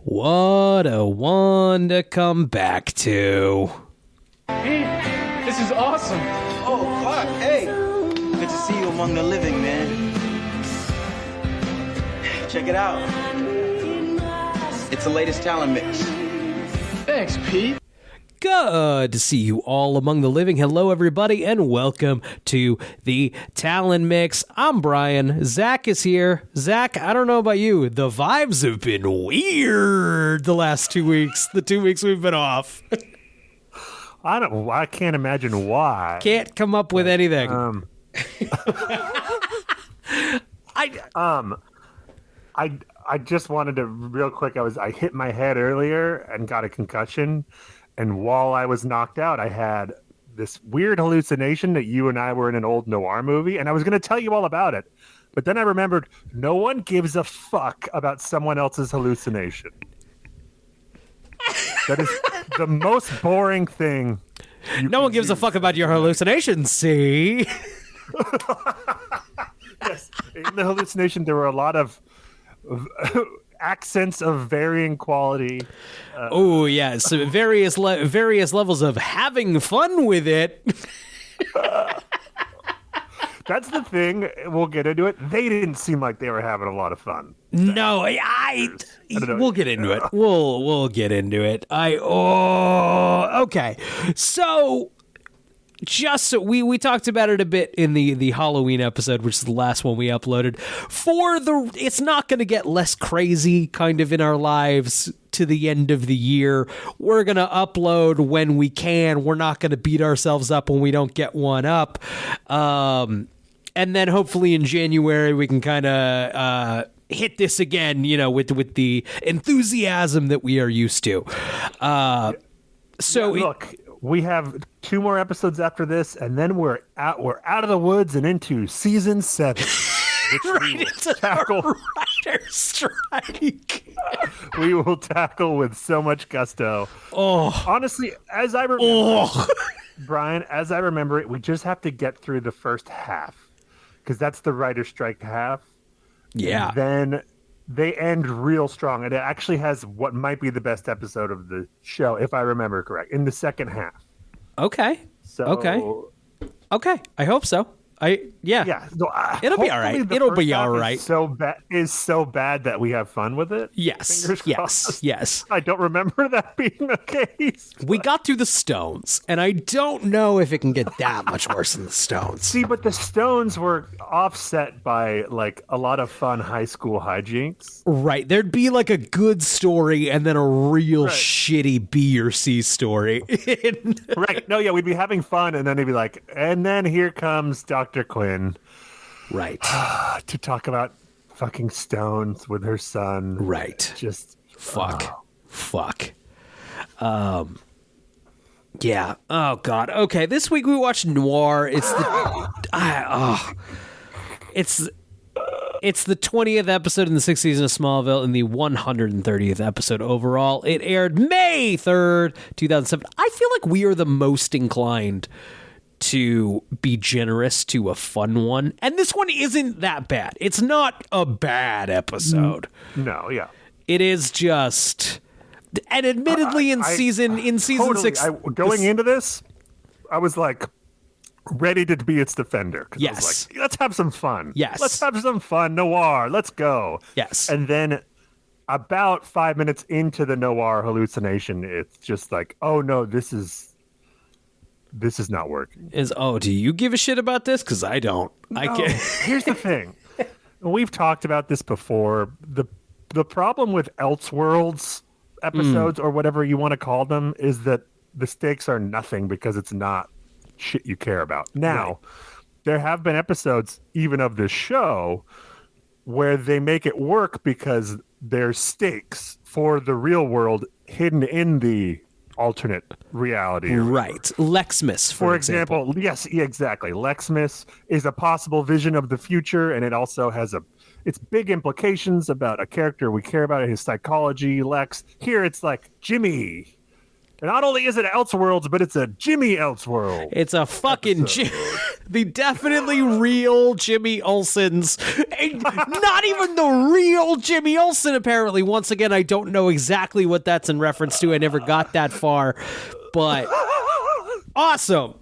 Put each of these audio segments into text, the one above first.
What a one to come back to. Hey, this is awesome. Oh, fuck. Hey. Good to see you among the living, man. Check it out. It's the latest talent mix. Thanks, Pete. Good to see you all among the living. Hello, everybody, and welcome to the Talon Mix. I'm Brian. Zach is here. Zach, I don't know about you. The vibes have been weird the last 2 weeks. The 2 weeks we've been off. I can't imagine why. Can't come up with anything. I just wanted to real quick. I hit my head earlier and got a concussion, and while I was knocked out, I had this weird hallucination that you and I were in an old noir movie, and I was going to tell you all about it, but then I remembered no one gives a fuck about someone else's hallucination. That is the most boring thing. No one gives a fuck about your hallucinations, see? Yes, in the hallucination, there were a lot of accents of varying quality. Oh, yeah. So various levels of having fun with it. That's the thing. We'll get into it. They didn't seem like they were having a lot of fun. No, we'll get into it. We'll get into it. Okay. So just so we talked about it a bit in the Halloween episode, which is the last one we uploaded. It's not going to get less crazy kind of in our lives to the end of the year. We're going to upload when we can. We're not going to beat ourselves up when we don't get one up. And then hopefully in January we can kind of hit this again, with the enthusiasm that we are used to. Look, we have 2 more episodes after this, and then we're out of the woods and into season 7, which we will tackle. Writer's strike. We will tackle with so much gusto. Oh, honestly, as I remember, Brian, as I remember it, we just have to get through the first half, because that's the writer's strike half. Yeah. And then they end real strong, and it actually has what might be the best episode of the show, if I remember correct, in the second half. Okay. So Okay. I hope so. Yeah. So, it'll be all right. It'll be all right. Is so bad that we have fun with it. Yes. Fingers crossed. Yes. I don't remember that being the case. We got through the Stones, and I don't know if it can get that much worse than the Stones. See, but the Stones were offset by like a lot of fun high school hijinks. Right. There'd be like a good story and then a real shitty B or C story. Right. No, yeah, we'd be having fun, and then they'd be like, and then here comes Dr. Quinn. Right. To talk about fucking Stones with her son. Right. Just fuck. Yeah. Oh God. Okay. This week we watched Noir. It's the 20th episode in the 6th season of Smallville and the 130th episode overall. It aired May 3rd, 2007. I feel like we are the most inclined to be generous to a fun one, and this one isn't that bad. It's not a bad episode. No, yeah. It is just, and admittedly in season totally, 6 going into this, I was like ready to be its defender. Yes. I was like, let's have some fun. Yes. Let's have some fun. Noir. Let's go. Yes. And then about 5 minutes into the noir hallucination, it's just like, oh no, this is not working. Do you give a shit about this? Because I don't. No, I can't. Here's the thing. We've talked about this before. The problem with Elseworlds episodes, or whatever you want to call them, is that the stakes are nothing because it's not shit you care about. Now, there have been episodes, even of this show, where they make it work because there's stakes for the real world hidden in the alternate reality. Right. Lexmas, for example. Yes, exactly. Lexmas is a possible vision of the future, and it also has it's big implications about a character we care about, his psychology, Lex. Here it's like Jimmy. And not only is it Elseworlds, but it's a Jimmy Elseworld. It's a fucking The definitely real Jimmy Olsen's. Not even the real Jimmy Olsen, apparently. Once again, I don't know exactly what that's in reference to. I never got that far. But awesome.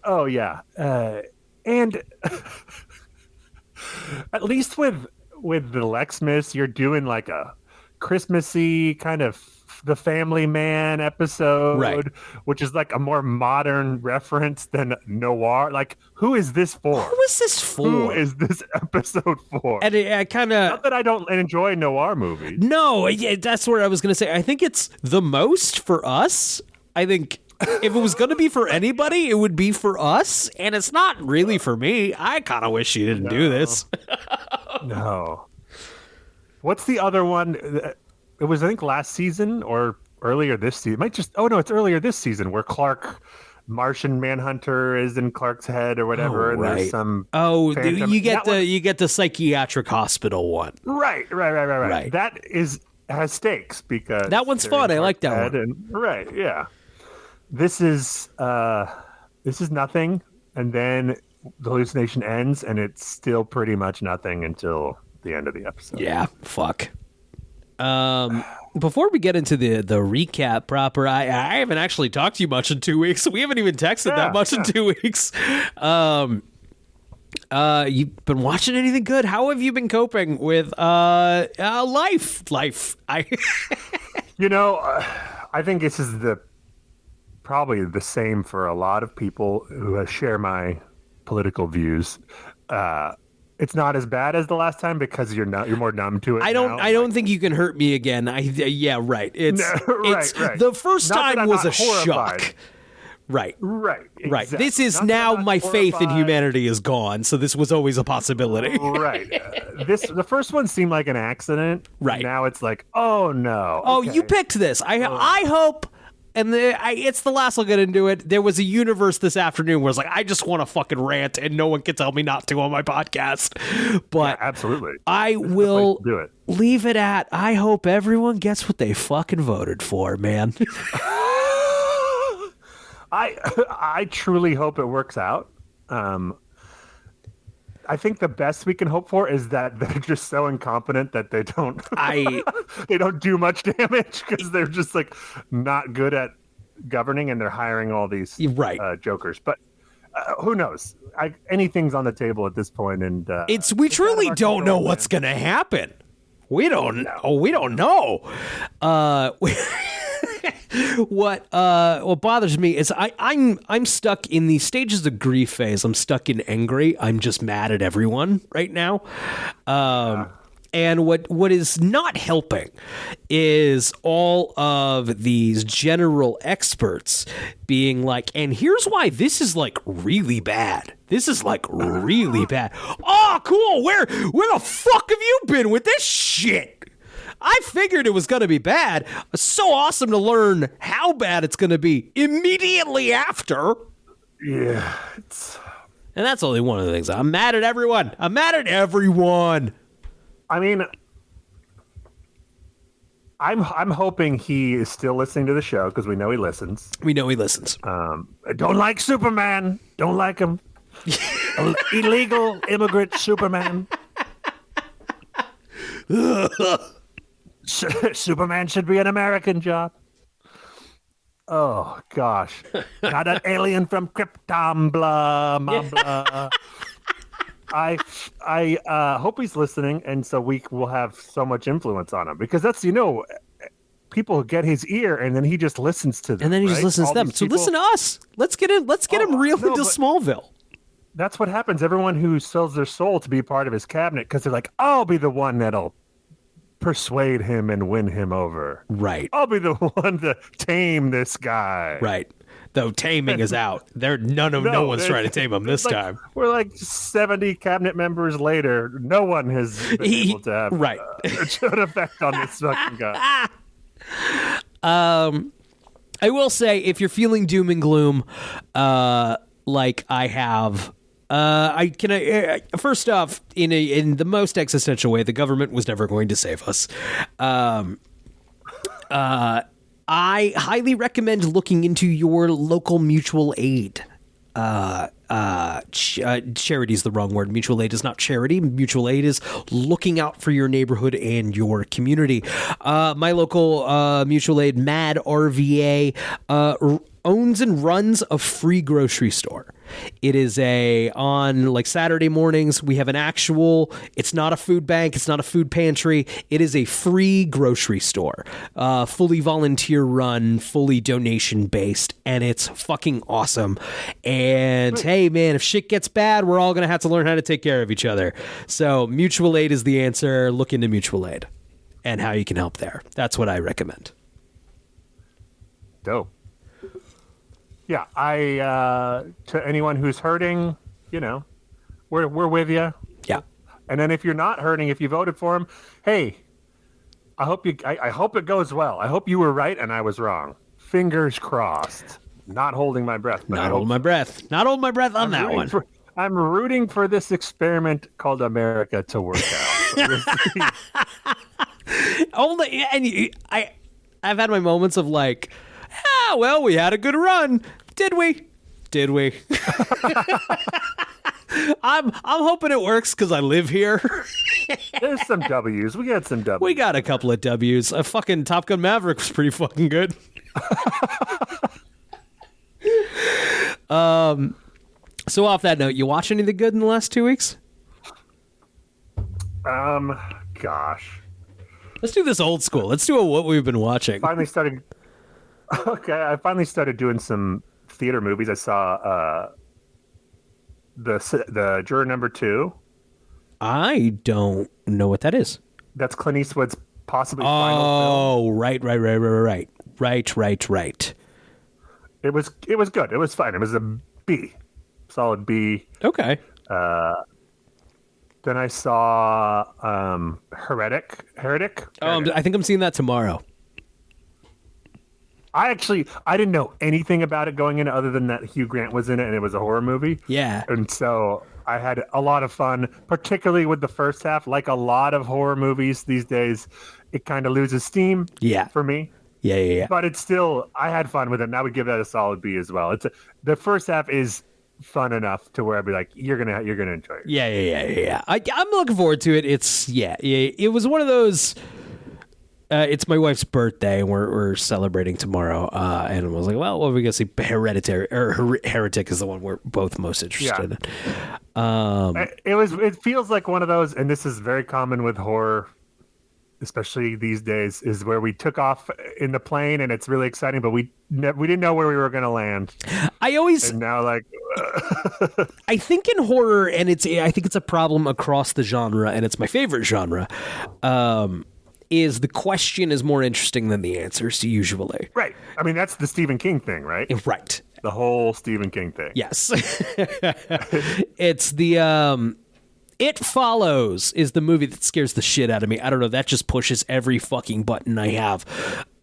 Oh, yeah. And at least with the Lexmas, you're doing like a Christmassy kind of the Family Man episode, right, which is like a more modern reference than Noir. Like, who is this for? Who is this for? Who is this episode for? And I kind of... Not that I don't enjoy Noir movies. No, that's what I was going to say. I think it's the most for us. I think if it was going to be for anybody, it would be for us. And it's not really for me. I kind of wish you didn't do this. No. What's the other one? It was, I think, last season or earlier this season. It might just... Oh, no, it's earlier this season where Clark, Martian Manhunter, is in Clark's head or whatever. Oh, and right. There's some... Oh, phantom. you get the psychiatric hospital one. Right. That has stakes because... That one's fun. I like that one. Right, yeah. This is nothing, and then the hallucination ends, and it's still pretty much nothing until the end of the episode. Yeah, fuck. Before we get into the recap proper, I haven't actually talked to you much in 2 weeks. We haven't even texted that much in 2 weeks. You've been watching anything good? How have you been coping with life? I think this is probably the same for a lot of people who share my political views. It's not as bad as the last time because you're more numb to it. I don't think you can hurt me again. Yeah, right. It's right. The first time was a horrified shock. Right. Exactly. This is now my faith in humanity is gone. So this was always a possibility. Right. The first one seemed like an accident. Right. Now it's like, oh no. Oh, you picked this. I hope. And it's the last I'll get into it. There was a universe this afternoon where it's like, I just want to fucking rant and no one can tell me not to on my podcast. But yeah, absolutely. I will do it. Leave it at, I hope everyone gets what they fucking voted for, man. I truly hope it works out. I think the best we can hope for is that they're just so incompetent that they don't they don't do much damage because they're just like not good at governing and they're hiring all these jokers. But who knows? Anything's on the table at this point, and we truly don't know what's going to happen. We don't know. What bothers me is I'm stuck in the stages of grief phase. I'm stuck in angry. I'm just mad at everyone right now. And what is not helping is all of these general experts being like, and here's why this is like really bad. This is like really bad. Oh, cool. Where the fuck have you been with this shit? I figured it was going to be bad. It's so awesome to learn how bad it's going to be immediately after. Yeah. And that's only one of the things. I'm mad at everyone. I mean, I'm hoping he is still listening to the show because we know he listens. I don't like Superman. Don't like him. Illegal immigrant Superman. Superman should be an American job. Oh gosh, not an alien from Krypton. Blah blah blah. I hope he's listening, and so we will have so much influence on him because that's people get his ear, and then he just listens to them, and then he just listens to them. So listen to us. Let's get him. Let's get him real into Smallville. That's what happens. Everyone who sells their soul to be part of his cabinet because they're like, I'll be the one that'll persuade him and win him over. Right. I'll be the one to tame this guy. Right. Though taming is out. No one's trying to tame him this time. We're like 70 cabinet members later. No one has been able to have an effect on this fucking guy. I will say, if you're feeling doom and gloom, like I have, first off, in the most existential way, the government was never going to save us. I highly recommend looking into your local mutual aid. charity is the wrong word. Mutual aid is not charity. Mutual aid is looking out for your neighborhood and your community. My local mutual aid, MAD RVA, owns and runs a free grocery store. It is on like Saturday mornings, we have an actual, it's not a food bank, it's not a food pantry, it is a free grocery store, fully volunteer run, fully donation based, and it's fucking awesome. And hey man, if shit gets bad, we're all gonna have to learn how to take care of each other. So mutual aid is the answer. Look into mutual aid and how you can help there. That's what I recommend. Dope. Yeah, to anyone who's hurting, we're with you. Yeah. And then if you're not hurting, if you voted for him, hey, I hope it goes well. I hope you were right and I was wrong. Fingers crossed. Not holding my breath. Not holding my breath. Not holding my breath on that one. I'm rooting for this experiment called America to work out. I've had my moments of like, well, we had a good run. Did we? I'm hoping it works because I live here. There's some W's. We got some W's. We got a couple of W's. A fucking Top Gun Maverick was pretty fucking good. So off that note, you watch anything good in the last 2 weeks? Gosh. Let's do this old school. Let's do what we've been watching. I finally started doing some theater movies. I saw the Juror Number 2. I don't know what that is. That's Clint Eastwood's possibly final film. Oh, right. It was good. It was fine. It was a B. Solid B. Okay. Then I saw Heretic. I think I'm seeing that tomorrow. I didn't know anything about it going in other than that Hugh Grant was in it and it was a horror movie. Yeah. And so I had a lot of fun, particularly with the first half. Like a lot of horror movies these days, it kind of loses steam for me. Yeah. But it's still, I had fun with it, and I would give that a solid B as well. The first half is fun enough to where I'd be like, you're gonna enjoy it. Yeah. I'm looking forward to it. It was one of those. It's my wife's birthday, and we're celebrating tomorrow. And I was like, well, what are we gonna see? Hereditary or Heretic is the one we're both most interested in. It feels like one of those, and this is very common with horror, especially these days, is where we took off in the plane and it's really exciting, but we didn't know where we were going to land. And now, like, I think in horror, and I think it's a problem across the genre, and it's my favorite genre, is the question is more interesting than the answers usually. Right. I mean, that's the Stephen King thing, right? Right. The whole Stephen King thing. Yes. It's the, It Follows is the movie that scares the shit out of me. I don't know. That just pushes every fucking button I have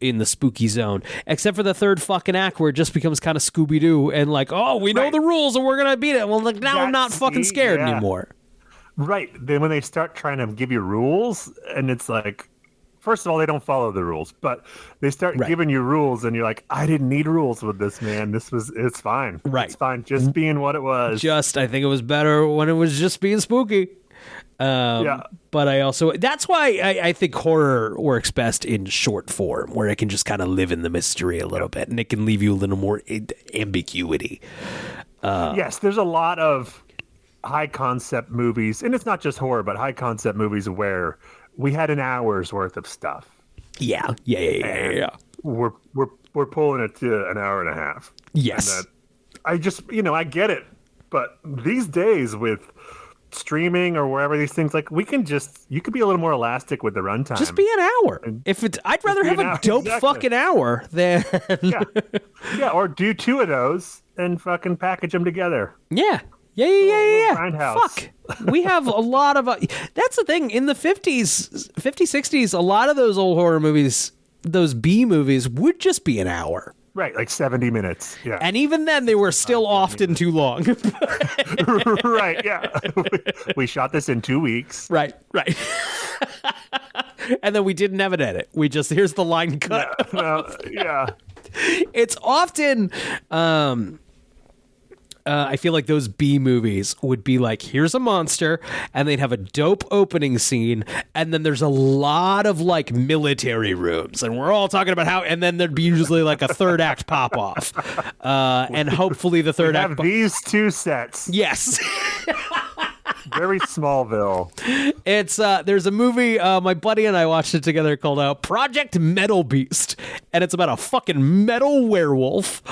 in the spooky zone, except for the third fucking act where it just becomes kind of Scooby-Doo and like, oh, we know the rules and we're going to beat it. Well, like, now I'm not fucking scared anymore. Right. Then when they start trying to give you rules and it's like, first of all, they don't follow the rules, but they start giving you rules and you're like, I didn't need rules with this, man. It's fine. Right. It's fine. Just being what it was. I think it was better when it was just being spooky. But that's why I think horror works best in short form, where it can just kind of live in the mystery a little bit and it can leave you a little more ambiguity. Yes, there's a lot of high concept movies, and it's not just horror, but high concept movies where we had an hour's worth of stuff. Yeah. We're pulling it to an hour and a half. Yes. And I get it. But these days with streaming or wherever these things, like, you could be a little more elastic with the runtime. Just be an hour. I'd rather have a dope fucking hour than or do two of those and fucking package them together. Yeah. Grindhouse. Fuck. We have a lot of that's the thing in the 50s, 60s, a lot of those old horror movies, those B movies would just be an hour. Right, like 70 minutes. Yeah. And even then they were still often too long. Right, yeah. We shot this in 2 weeks. Right. And then we didn't have an edit. We just, here's the line cut. Yeah. It's often I feel like those B movies would be like, here's a monster, and they'd have a dope opening scene, and then there's a lot of like military rooms, and we're all talking about how, and then there'd be usually like a third act pop off, and hopefully the third act. These two sets. Yes. Very Smallville. It's there's a movie my buddy and I watched it together called Project Metal Beast, and it's about a fucking metal werewolf,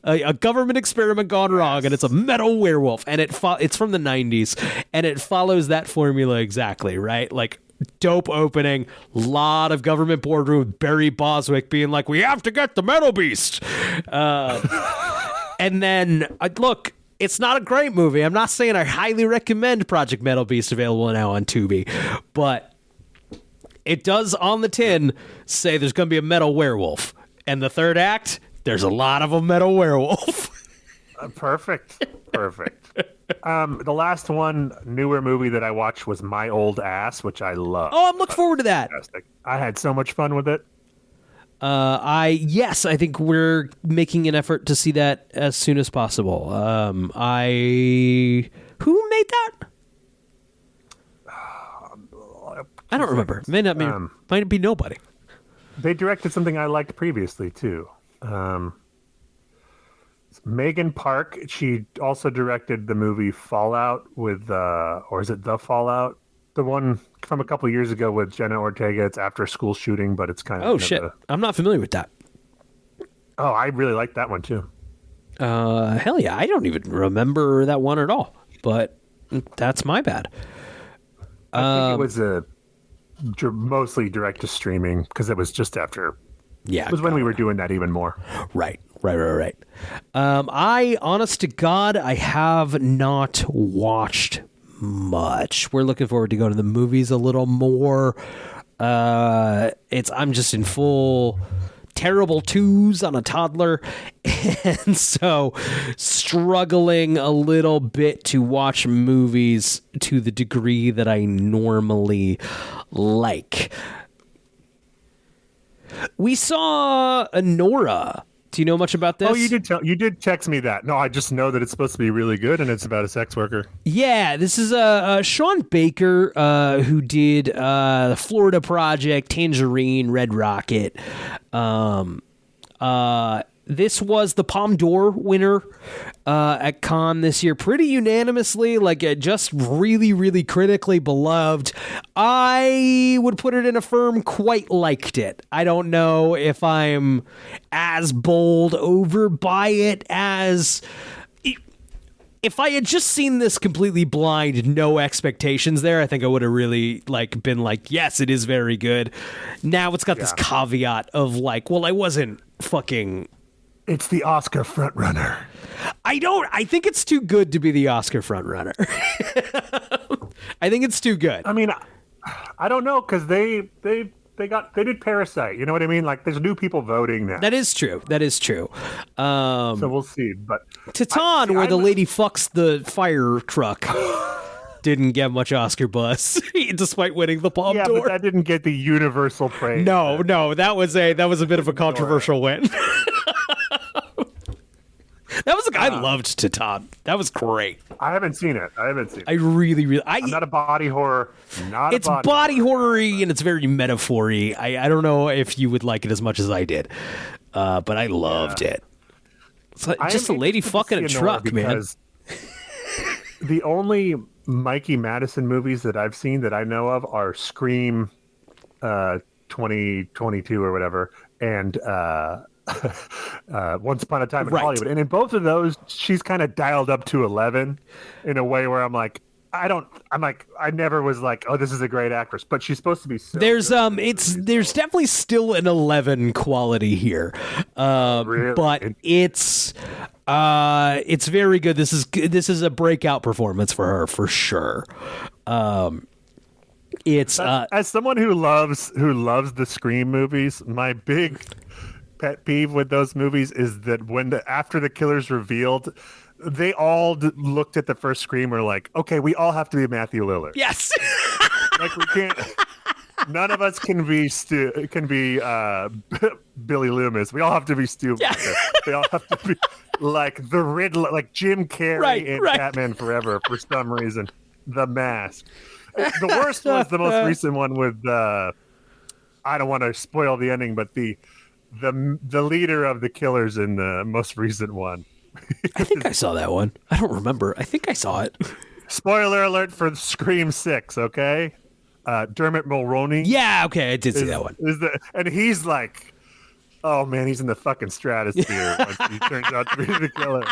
a government experiment gone wrong, and it's a metal werewolf, and it's from the 90s, and it follows that formula exactly, right? Like, dope opening, lot of government boardroom, Barry Boswick being like, we have to get the metal beast, and then look. It's not a great movie. I'm not saying I highly recommend Project Metal Beast, available now on Tubi, but it does on the tin say there's going to be a metal werewolf. And the third act, there's a lot of a metal werewolf. Perfect. The last newer movie that I watched was My Old Ass, which I love. Oh, I'm looking forward to that. Fantastic. I had so much fun with it. I think we're making an effort to see that as soon as possible. Who made that? I don't remember. Might be nobody. They directed something I liked previously too. Megan Park. She also directed the movie Fallout with, or is it The Fallout? The one from a couple years ago with Jenna Ortega. It's after a school shooting, but it's kind of... Oh, shit. I'm not familiar with that. Oh, I really like that one, too. Hell yeah. I don't even remember that one at all, but that's my bad. I think it was mostly direct to streaming because it was just after... Yeah. It was when we were doing that even more. Right. I, honest to God, I have not watched much. We're looking forward to going to the movies a little more. I'm just in full terrible twos on a toddler, and so struggling a little bit to watch movies to the degree that I normally like. We saw a NOIR. Do you know much about this? Oh, you did text me that. No, I just know that it's supposed to be really good, and it's about a sex worker. Yeah, this is Sean Baker, who did the Florida Project, Tangerine, Red Rocket. This was the Palme d'Or winner at Cannes this year, pretty unanimously, just really, really critically beloved. I would put it in a firm quite liked it. I don't know if I'm as bowled over by it as... If I had just seen this completely blind, no expectations there, I think I would have really been like, yes, it is very good. Now it's got this caveat of I wasn't fucking... It's the Oscar frontrunner. I think it's too good to be the Oscar frontrunner. I think it's too good. I mean, I don't know, because they did Parasite. You know what I mean? There's new people voting now. That is true. So we'll see. But Titan, where the lady fucks the fire truck, didn't get much Oscar buzz, despite winning the Palme d'Or. But that didn't get the universal praise. No, that was a bit of a controversial win. I loved Titan. That was great. I haven't seen it. I really. I'm not a body horror. It's body horror-y and it's very metaphor-y. I don't know if you would like it as much as I did, but I loved it. It's just a lady fucking a truck, man. The only Mikey Madison movies that I've seen that I know of are Scream 2022 or whatever, and Once Upon a Time in Hollywood. And in both of those, she's kind of dialed up to 11 in a way where I'm like, I never was like, oh, this is a great actress, but she's supposed to be so there's good. There's definitely still an 11 quality here. Really? But it's very good. This is a breakout performance for her for sure. It's as someone who loves the Scream movies, my big pet peeve with those movies is that after the killer's revealed, they all looked at the first Scream and were like, okay, we all have to be Matthew Lillard. Yes. We can't. None of us can be Billy Loomis. We all have to be Stu. Yeah. We all have to be like the Riddler, like Jim Carrey in Batman Forever for some reason. The Mask. The worst was the most recent one with I don't want to spoil the ending, but the leader of the killers in the most recent one. I think I saw that one. I don't remember. I think I saw it. Spoiler alert for Scream 6, okay? Dermot Mulroney. Yeah, okay, I did see that one. And he's like, oh man, he's in the fucking stratosphere once he turns out to be the killer.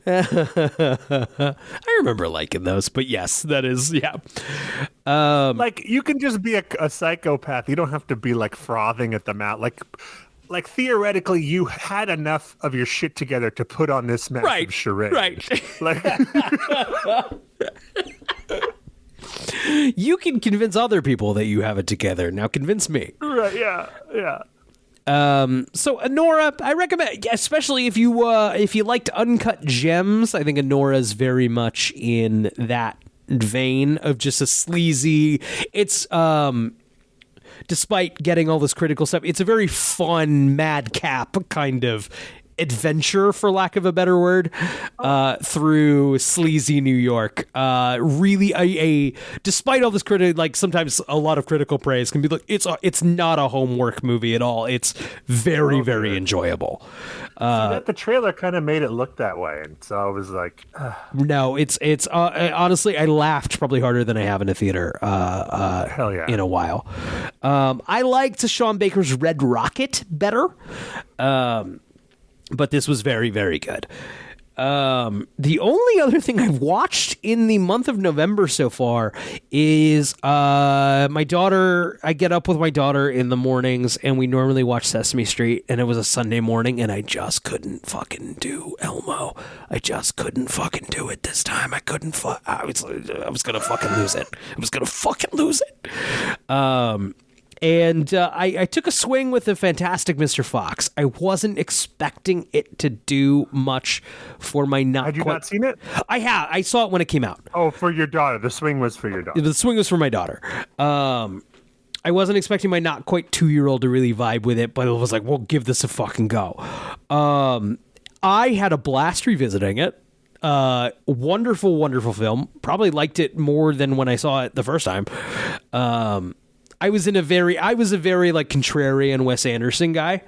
I remember liking those, but yes, that is, yeah. Like, you can just be a psychopath. You don't have to be like frothing at the mouth. Like theoretically, you had enough of your shit together to put on this massive charade. Right. Like, you can convince other people that you have it together. Now convince me. right? Yeah. So Nora, I recommend, especially if you liked Uncut Gems. I think Nora's very much in that vein of just a sleazy. It's despite getting all this critical stuff, it's a very fun madcap kind of adventure, for lack of a better word, through sleazy New York. Really, despite all this like sometimes a lot of critical praise can be like, it's not a homework movie at all. It's very, very enjoyable. The trailer kind of made it look that way, and so I was like, no, it's honestly, I laughed probably harder than I have in a theater hell yeah, in a while. I liked Sean Baker's Red Rocket better. But this was very, very good. The only other thing I've watched in the month of November so far is my daughter. I get up with my daughter in the mornings, and we normally watch Sesame Street, and it was a Sunday morning, and I just couldn't fucking do Elmo. I just couldn't fucking do it this time. I couldn't. I was gonna fucking lose it. I was gonna fucking lose it. And I took a swing with the Fantastic Mr. Fox. I wasn't expecting it to do much for my not. Had you not seen it? I have. I saw it when it came out. Oh, for your daughter. The swing was for your daughter. The swing was for my daughter. I wasn't expecting my not quite 2-year-old to really vibe with it, but it was like, well, give this a fucking go. I had a blast revisiting it. Wonderful, wonderful film. Probably liked it more than when I saw it the first time. I was a very like contrarian Wes Anderson guy.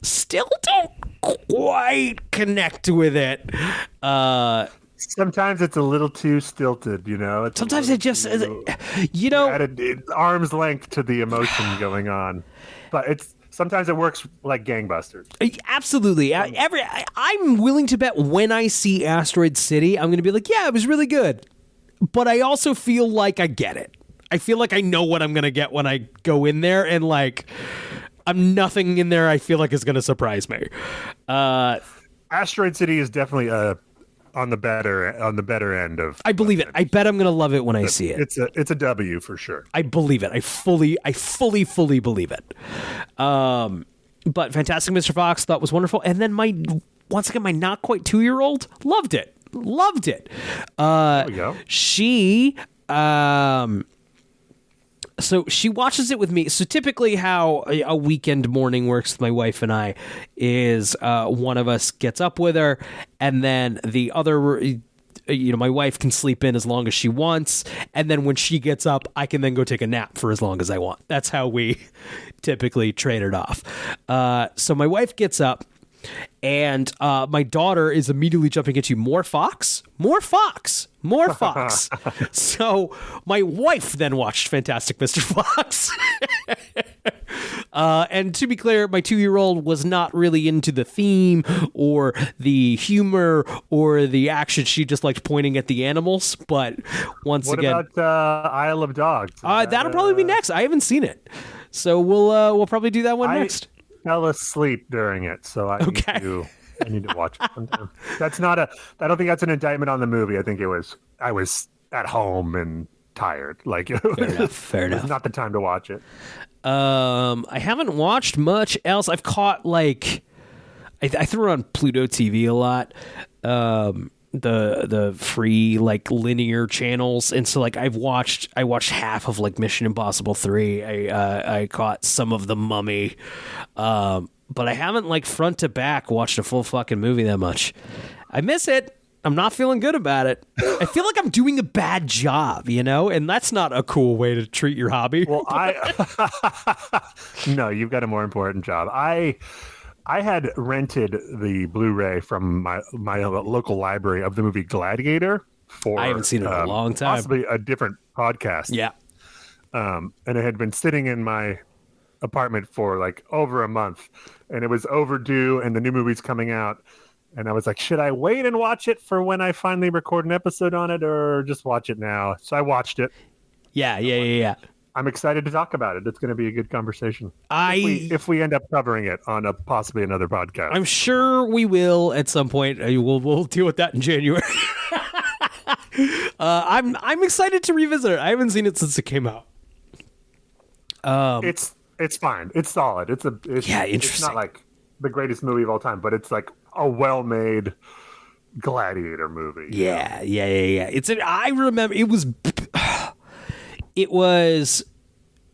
Still don't quite connect with it. Sometimes it's a little too stilted, you know. Sometimes it just, you know, at arm's length to the emotion going on, but sometimes it works like gangbusters. Absolutely. I'm willing to bet when I see Asteroid City, I'm going to be like, yeah, it was really good. But I also feel like I get it. I feel like I know what I'm going to get when I go in there, and like nothing in there I feel like is going to surprise me. Asteroid City is definitely on the better end of. I believe it. I bet I'm going to love it when I see it. It's a W for sure. I believe it. I fully believe it. But Fantastic Mr. Fox thought was wonderful, and then my not quite 2-year-old loved it. There we go. She So she watches it with me. So typically how a weekend morning works with my wife and I is one of us gets up with her, and then the other, my wife can sleep in as long as she wants. And then when she gets up, I can then go take a nap for as long as I want. That's how we typically trade it off. So my wife gets up, and my daughter is immediately jumping into more Fox. So my wife then watched Fantastic Mr. Fox. And to be clear, my 2-year-old was not really into the theme or the humor or the action. She just liked pointing at the animals. But once again, what about Isle of Dogs? That'll probably be next. I haven't seen it, so we'll probably do that one next. Fell asleep during it, so I need to watch it sometime. I don't think that's an indictment on the movie. I think I was at home and tired. Like, fair enough. It's not the time to watch it. I haven't watched much else. I've caught I threw on Pluto TV a lot. the free like linear channels, and so like I watched half of like Mission Impossible 3. I caught some of The Mummy, but I haven't like front to back watched a full fucking movie that much. I miss it. I'm not feeling good about it. I feel like I'm doing a bad job, and that's not a cool way to treat your hobby. Well, no, you've got a more important job. I had rented the Blu-ray from my local library of the movie Gladiator for I haven't seen it in a long time. Possibly a different podcast. Yeah. And it had been sitting in my apartment for like over a month, and it was overdue, and the new movie's coming out. And I was like, should I wait and watch it for when I finally record an episode on it, or just watch it now? So I watched it. Yeah. I'm excited to talk about it. It's going to be a good conversation. If we end up covering it on possibly another podcast. I'm sure we will at some point. We'll deal with that in January. I'm excited to revisit it. I haven't seen it since it came out. It's fine. It's solid. It's interesting. It's not like the greatest movie of all time, but it's like a well-made gladiator movie. Yeah. I remember it was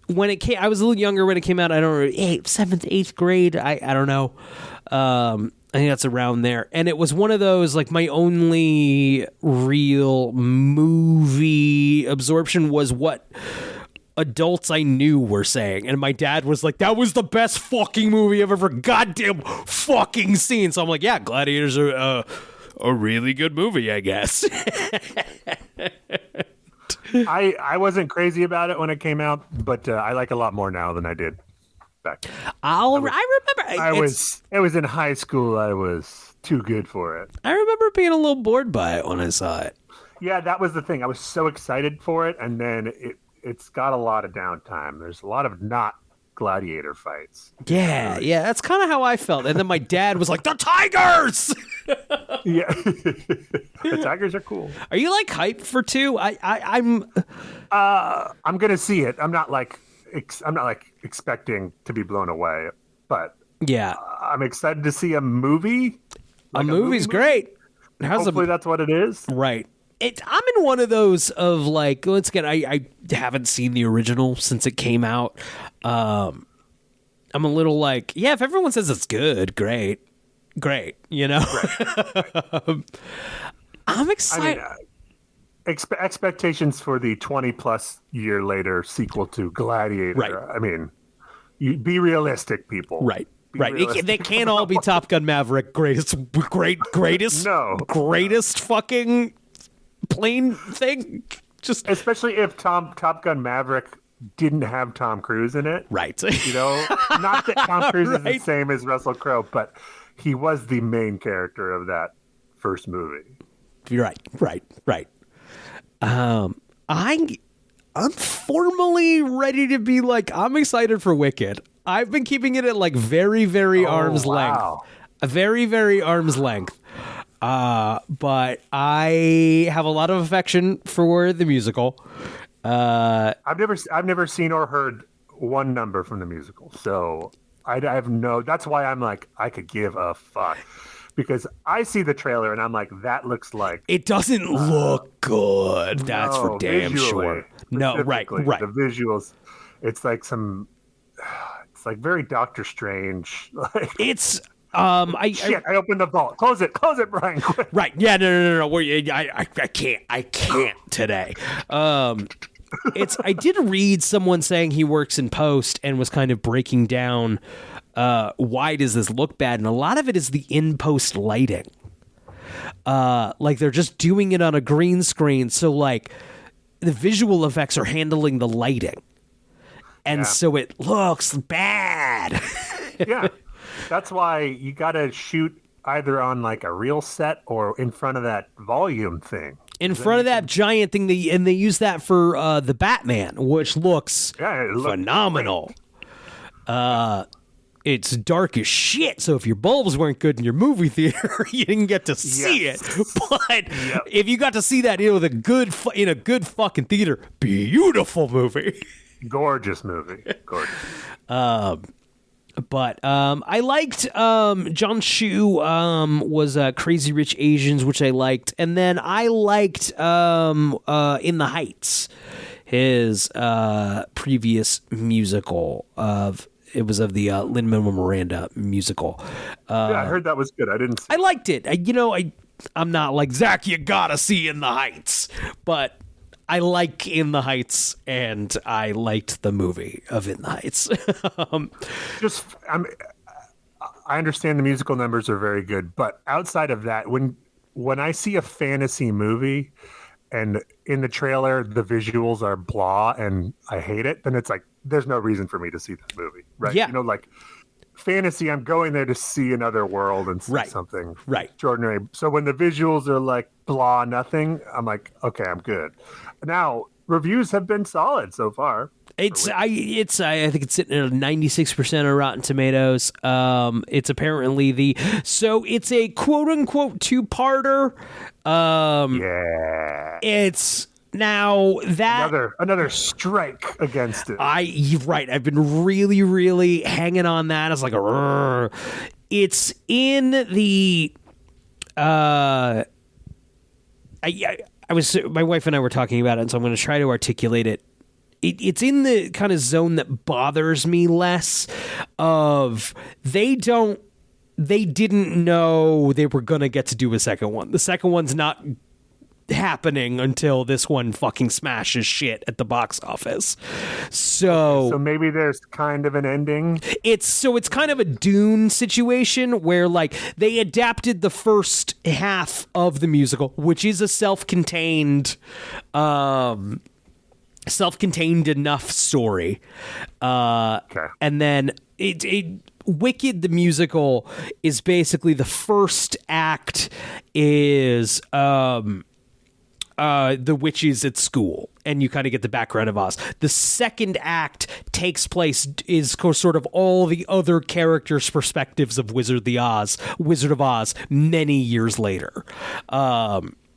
when it came. I was a little younger when it came out. I don't know, 7th, 8th grade. I don't know. I think that's around there. And it was one of those, like, my only real movie absorption was what adults I knew were saying, and my dad was like, that was the best fucking movie I've ever goddamn fucking seen. So I'm like, yeah, Gladiators are a really good movie, I guess. I wasn't crazy about it when it came out, but I like it a lot more now than I did back then. I remember it was in high school. I was too good for it. I remember being a little bored by it when I saw it. Yeah, that was the thing. I was so excited for it, and then it's got a lot of downtime. There's a lot of not gladiator fights. Yeah, that's kind of how I felt. And then my dad was like, the Tigers! Yeah. The Tigers are cool. Are you like hyped for 2? I'm gonna see it. I'm not like expecting to be blown away, but yeah, I'm excited to see a movie. Like a movie's great. Hopefully that's what it is. Right. I'm in one of those of like, once again, I haven't seen the original since it came out. I'm a little like, yeah, if everyone says it's good, great, Right. I'm excited. I mean, expectations for the 20+ year later sequel to Gladiator. Right. I mean, be realistic, people. Right. They can't all be Top Gun Maverick greatest fucking plane thing. Just especially if Top Gun Maverick didn't have Tom Cruise in it. Right. Not that Tom Cruise is the same as Russell Crowe, but he was the main character of that first movie. You're right. I'm formally ready to be like, I'm excited for Wicked. I've been keeping it at like very, very arm's length. A very, very arm's length. But I have a lot of affection for the musical. I've never seen or heard one number from the musical, so I have no. That's why I'm like, I could give a fuck, because I see the trailer and I'm like, that looks like it doesn't look good. That's for damn sure. No, right. The visuals, it's like it's like very Doctor Strange. Like, it's. I opened the vault. Close it, Brian. Quick. Right? Yeah, no. I can't today. I did read someone saying he works in post and was kind of breaking down why does this look bad, and a lot of it is the in post lighting. Like they're just doing it on a green screen, so like the visual effects are handling the lighting, and so it looks bad. Yeah. That's why you got to shoot either on like a real set or in front of that volume thing. In front of that giant thing, they use that for the Batman, which looks phenomenal. It's dark as shit, so if your bulbs weren't good in your movie theater, you didn't get to see it. But if you got to see that in a good fucking theater, beautiful movie. Gorgeous movie. Gorgeous. But I liked John Chu was Crazy Rich Asians, which I liked, and then I liked In the Heights, his previous musical of the Lin-Manuel Miranda musical. Yeah, I heard that was good. I didn't see I liked it. I'm not like, Zach, you gotta see In the Heights, but I like In the Heights, and I liked the movie of In the Heights. I understand the musical numbers are very good, but outside of that, when I see a fantasy movie and in the trailer the visuals are blah and I hate it, then it's like there's no reason for me to see this movie, right? Yeah. Like fantasy, I'm going there to see another world and see Right. something Right. extraordinary. So when the visuals are like blah, nothing, I'm like, okay, I'm good. Now, reviews have been solid so far. I think it's sitting at 96% on Rotten Tomatoes. It's apparently it's a quote unquote two-parter. Yeah. It's now that another strike against it. You're right. I've been really, really hanging on that. It's like it's in the my wife and I were talking about it, and so I'm going to try to articulate it. It's in the kind of zone that bothers me less of they didn't know they were going to get to do a second one. The second one's not happening until this one fucking smashes shit at the box office. So maybe there's kind of an ending. It's kind of a Dune situation where like they adapted the first half of the musical, which is a self-contained enough story. Okay. And then Wicked the musical is basically the first act is the witches at school, and you kind of get the background of Oz. The second act takes place is sort of all the other characters' perspectives of Wizard of Oz many years later.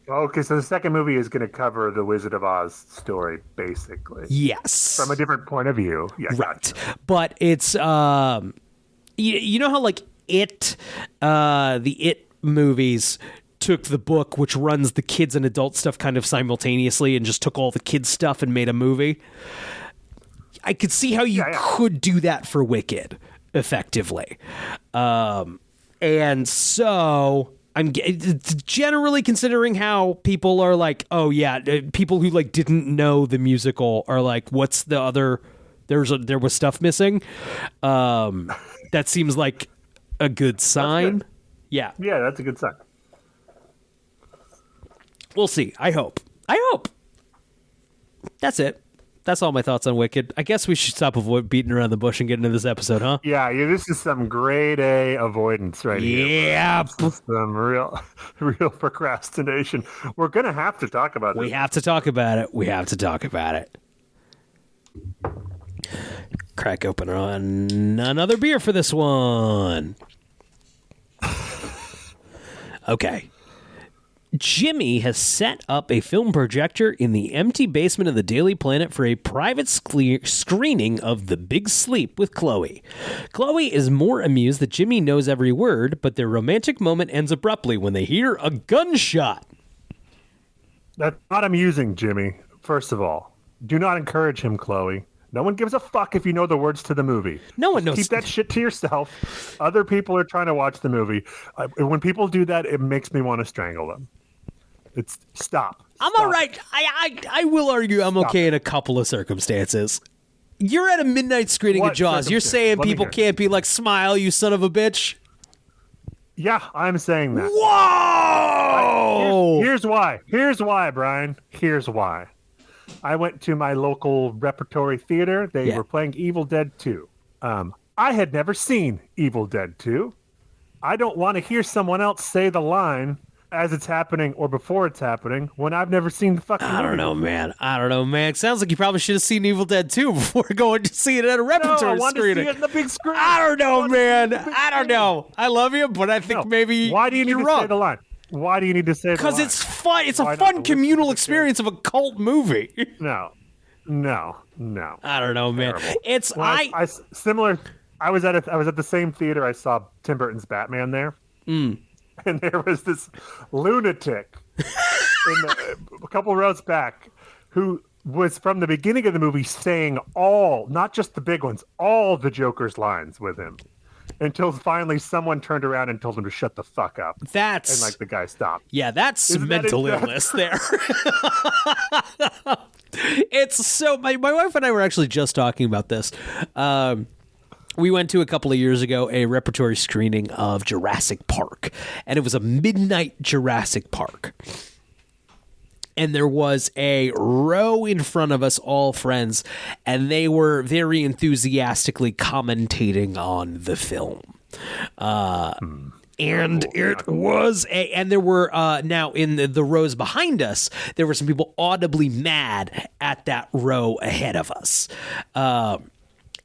Okay, so the second movie is going to cover the Wizard of Oz story, basically. Yes. From a different point of view. Yeah, right. Gotcha. But it's, you know how like the It movies took the book, which runs the kids and adult stuff kind of simultaneously, and just took all the kids stuff and made a movie? I could see how you could do that for Wicked effectively. And so I'm generally considering how people are like, oh yeah, people who like didn't know the musical are like, what's the other? There was stuff missing. That seems like a good sign. Good. Yeah, that's a good sign. We'll see. I hope. That's it. That's all my thoughts on Wicked. I guess we should stop beating around the bush and get into this episode, huh? Yeah, this is some grade A avoidance right here. Yeah. Some real procrastination. We're going to have to talk about this. We have to talk about it. Crack open on another beer for this one. Okay. Jimmy has set up a film projector in the empty basement of the Daily Planet for a private screening of The Big Sleep with Chloe. Chloe is more amused that Jimmy knows every word, but their romantic moment ends abruptly when they hear a gunshot. That's not amusing, Jimmy. First of all, do not encourage him, Chloe. No one gives a fuck if you know the words to the movie. No one knows. Keep that shit to yourself. Other people are trying to watch the movie. When people do that, it makes me want to strangle them. Stop. I'm all right. I will argue I'm okay in a couple of circumstances. You're at a midnight screening of Jaws. You're saying people can't be like, smile, you son of a bitch? Yeah, I'm saying that. Whoa! Here's why, Brian. Here's why. I went to my local repertory theater. They were playing Evil Dead 2. I had never seen Evil Dead 2. I don't want to hear someone else say the line as it's happening or before it's happening when I've never seen the fucking movie. I don't know, man. It sounds like you probably should have seen Evil Dead 2 before going to see it at a repertory screening. I wanted to see it in the big screen. I don't know, man. I don't know. I love you, but I think maybe Why do you need you're to wrong. say the line? Why do you need to say the line? Because it's fun. It's a fun communal experience of a cult movie. No. I don't know, man. Terrible. It's I I was at the same theater I saw Tim Burton's Batman there, and there was this lunatic a couple rows back who was from the beginning of the movie saying not just the big ones, all the Joker's lines with him. Until finally someone turned around and told him to shut the fuck up. And the guy stopped. Yeah, that's mental illness there. It's so my wife and I were actually just talking about this. We went to a couple of years ago a repertory screening of Jurassic Park, and it was a midnight Jurassic Park. And there was a row in front of us, all friends, and they were very enthusiastically commentating on the film. And it was and there were now in the rows behind us, there were some people audibly mad at that row ahead of us. And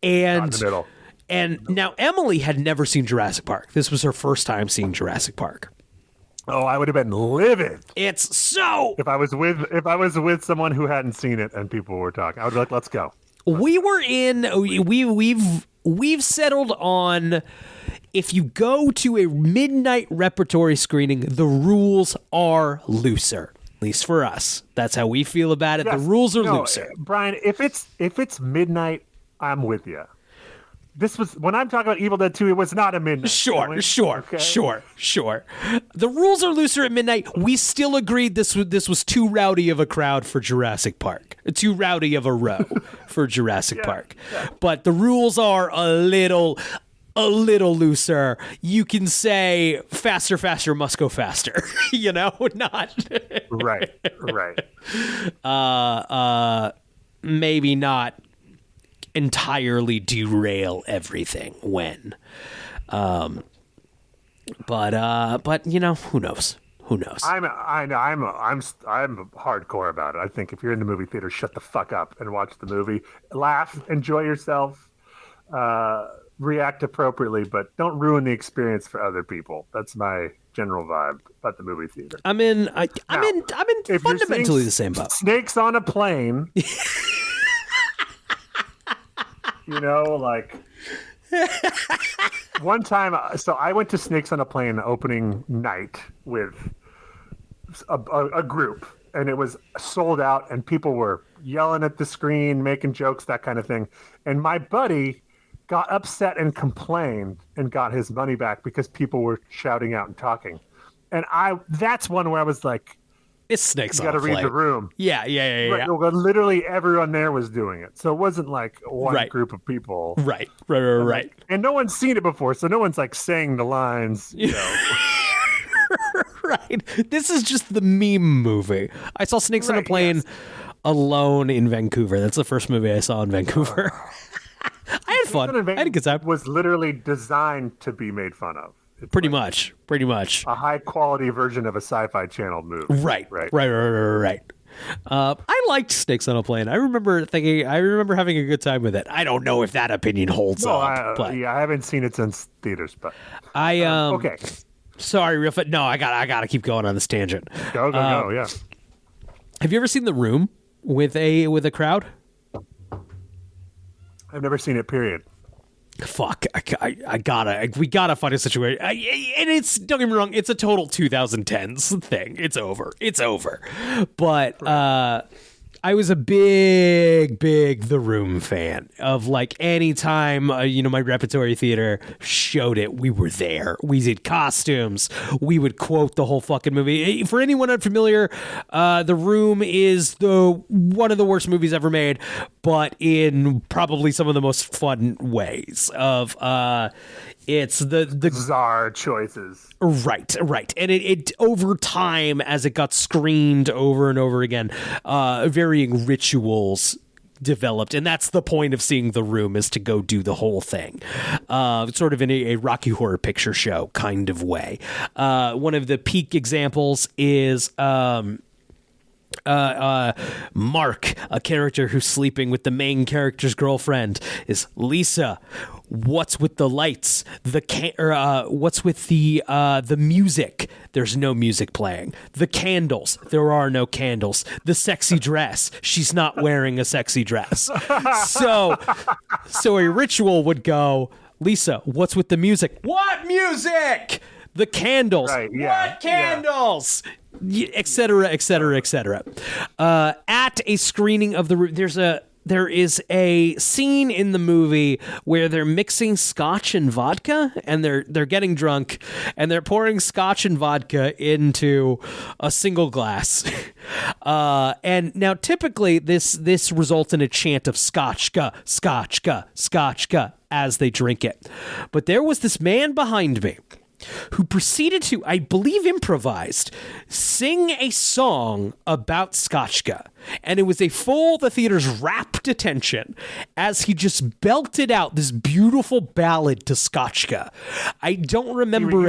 in the middle. And now Emily had never seen Jurassic Park. This was her first time seeing Jurassic Park. Oh, I would have been livid. It's so. If I was with someone who hadn't seen it and people were talking, I would be like, "Let's go." We've settled on, if you go to a midnight repertory screening, the rules are looser. At least for us, that's how we feel about it. Yes, the rules are looser. Brian, if it's midnight, I'm with you. This was when I'm talking about Evil Dead 2. It was not a midnight. Sure. The rules are looser at midnight. We still agreed this was too rowdy of a crowd for Jurassic Park. Too rowdy of a row for Jurassic Park. Yeah. But the rules are a little looser. You can say faster, must go faster. Not right. Maybe not entirely derail everything when but who knows I'm hardcore about it. I think if you're in the movie theater, shut the fuck up and watch the movie, laugh, enjoy yourself, react appropriately, but don't ruin the experience for other people. That's my general vibe about the movie theater. I'm in fundamentally the same boat. Snakes on a plane. One time, so I went to Snakes on a Plane opening night with a group, and it was sold out, and people were yelling at the screen, making jokes, that kind of thing. And my buddy got upset and complained and got his money back because people were shouting out and talking. And that's one where I was like, it's Snakes on a Plane. You got to read the room. Yeah. Right, well, literally everyone there was doing it. So it wasn't like one group of people. Right. And no one's seen it before, so no one's like saying the lines, Right. This is just the meme movie. I saw Snakes on a Plane alone in Vancouver. That's the first movie I saw in Vancouver. I had fun. I had a good time. Was literally designed to be made fun of. It's pretty much. A high quality version of a Sci-Fi Channel movie. Right. I liked Snakes on a Plane. I remember having a good time with it. I don't know if that opinion holds up. I haven't seen it since theaters, but okay. Sorry, real fast. No, I gotta keep going on this tangent. Go, yeah. Have you ever seen The Room with a crowd? I've never seen it, period. Fuck, we gotta find a situation. And don't get me wrong, it's a total 2010s thing. It's over. But I was a big The Room fan of, like, anytime, my repertory theater showed it, we were there. We did costumes. We would quote the whole fucking movie. For anyone unfamiliar, The Room is one of the worst movies ever made, but in probably some of the most fun ways of, it's the bizarre choices. Right. And it over time, as it got screened over and over again, varying rituals developed, and that's the point of seeing The Room, is to go do the whole thing, sort of in a Rocky Horror Picture Show kind of way. One of the peak examples is Mark, a character who's sleeping with the main character's girlfriend, is Lisa. What's with the lights? What's with the music? There's no music playing. The candles. There are no candles. The sexy dress. She's not wearing a sexy dress. So a ritual would go, Lisa, what's with the music? What music? The candles. Right, yeah, What candles? Et cetera, et cetera, et cetera. At a screening of there is a scene in the movie where they're mixing scotch and vodka, and they're getting drunk, and they're pouring scotch and vodka into a single glass. And now typically this results in a chant of scotchka, scotchka, scotchka as they drink it. But there was this man behind me who proceeded to, I believe improvised, sing a song about scotchka. And it was the theater's rapt attention as he just belted out this beautiful ballad to scotchka. I don't remember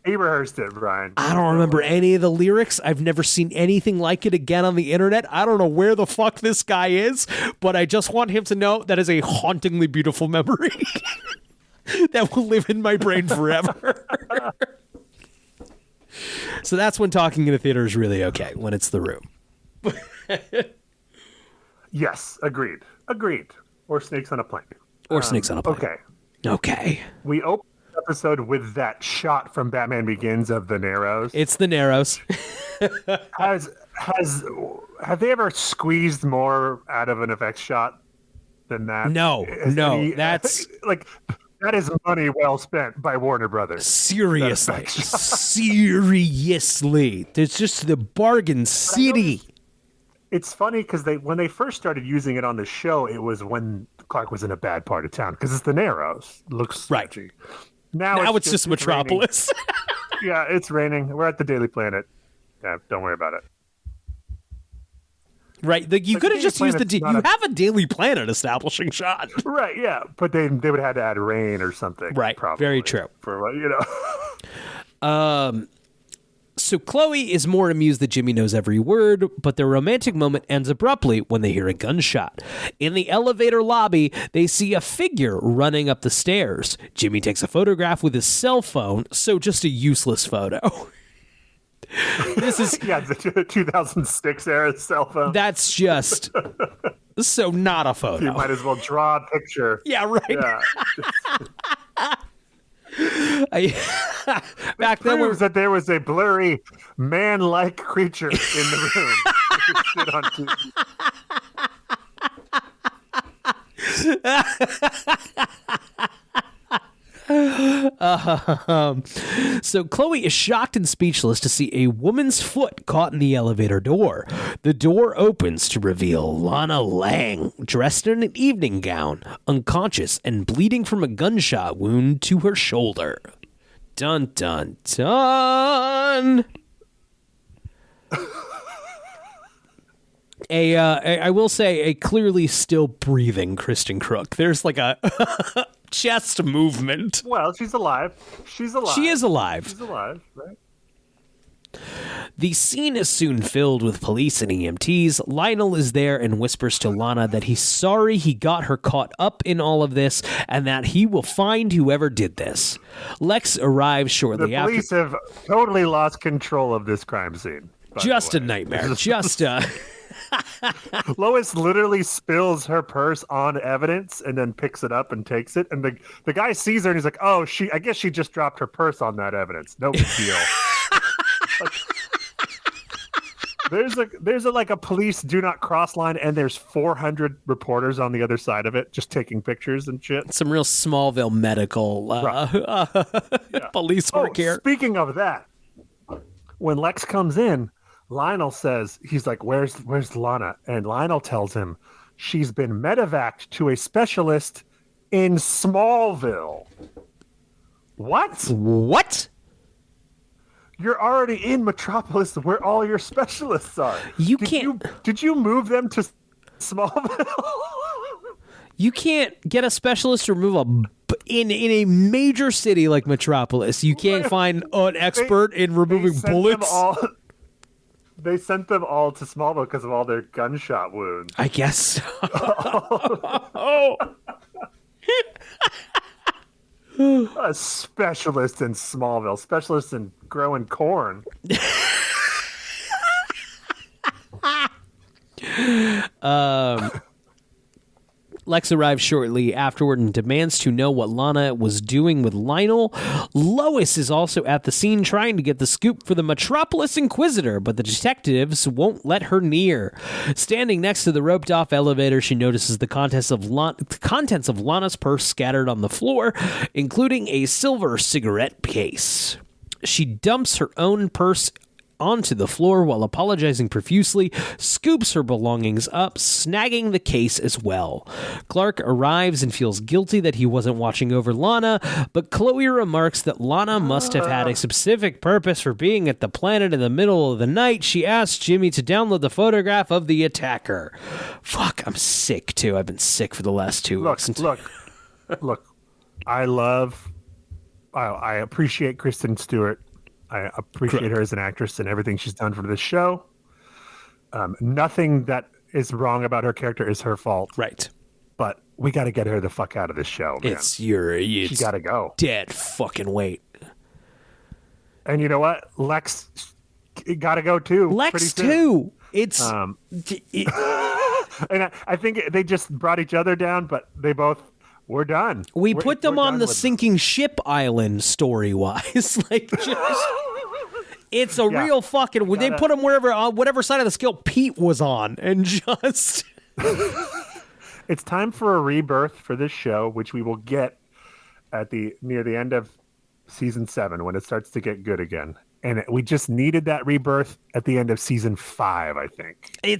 He rehearsed it, Brian. I don't remember any of the lyrics. I've never seen anything like it again on the internet. I don't know where the fuck this guy is, but I just want him to know that is a hauntingly beautiful memory. That will live in my brain forever. So that's when talking in a theater is really okay, when it's The Room. Yes, agreed. Or Snakes on a Plane. Snakes on a Plane. Okay. We open the episode with that shot from Batman Begins of the Narrows. It's the Narrows. Have they ever squeezed more out of an effects shot than that? No, that's like... That is money well spent by Warner Brothers. Seriously. There's just the bargain city. It's funny because when they first started using it on the show, it was when Clark was in a bad part of town because it's the Narrows. Looks sketchy. Right. Now it's just Metropolis. Yeah, it's raining. We're at the Daily Planet. Yeah, don't worry about it. Right, you could have just used you have a Daily Planet establishing shot. Right, yeah, but they would have had to add rain or something. Right, probably, very true. For So Chloe is more amused that Jimmy knows every word, but their romantic moment ends abruptly when they hear a gunshot. In the elevator lobby, they see a figure running up the stairs. Jimmy takes a photograph with his cell phone, so just a useless photo. This is the 2006 era cell phone. That's just so not a photo. You might as well draw a picture. Yeah, right. Yeah. Back then, proves that there was a blurry man-like creature in the room. Stood on TV. So Chloe is shocked and speechless to see a woman's foot caught in the elevator door. The door opens to reveal Lana Lang, dressed in an evening gown, unconscious and bleeding from a gunshot wound to her shoulder. Dun, dun, dun. I will say a clearly still breathing Kristen Crook. There's like a chest movement. Well, she's alive. She is alive. She's alive, right? The scene is soon filled with police and EMTs. Lionel is there and whispers to Lana that he's sorry he got her caught up in all of this and that he will find whoever did this. Lex arrives shortly after. The police have totally lost control of this crime scene. Just a nightmare. Just a... Lois literally spills her purse on evidence and then picks it up and takes it. And the guy sees her and he's like, oh, I guess she just dropped her purse on that evidence. No big deal. There's a police do not cross line and there's 400 reporters on the other side of it just taking pictures and shit. Some real Smallville medical police work here. Speaking of that, when Lex comes in, Lionel says, he's like, where's Lana? And Lionel tells him she's been medevaced to a specialist in Smallville. What? You're already in Metropolis where all your specialists are. Did you move them to Smallville? You can't get a specialist to remove in a major city like Metropolis. You can't find an expert in removing bullets. They sent them all to Smallville because of all their gunshot wounds. I guess. A specialist in Smallville. Specialist in growing corn. Lex arrives shortly afterward and demands to know what Lana was doing with Lionel. Lois is also at the scene trying to get the scoop for the Metropolis Inquisitor, but the detectives won't let her near. Standing next to the roped-off elevator, she notices the contents of Lana's purse scattered on the floor, including a silver cigarette case. She dumps her own purse onto the floor while apologizing profusely, scoops her belongings up, snagging the case as well. Clark arrives and feels guilty that he wasn't watching over Lana, but Chloe remarks that Lana must have had a specific purpose for being at the planet in the middle of the night. She asks Jimmy to download the photograph of the attacker. Fuck, I'm sick too. I've been sick for the last 2 weeks. Look, I appreciate Kristen Stewart. I appreciate her as an actress and everything she's done for this show. Nothing that is wrong about her character is her fault. Right. But we got to get her the fuck out of this show, man. She got to go. Dead fucking weight. And you know what? Lex got to go too. Lex too. It's... and I think they just brought each other down, but they both... We're done. We put them on the sinking ship island story-wise. Like, just, it's a real fucking... They put them on whatever side of the scale Pete was on, and just... It's time for a rebirth for this show, which we will get at near the end of season 7 when it starts to get good again. And we just needed that rebirth at the end of season 5, I think. I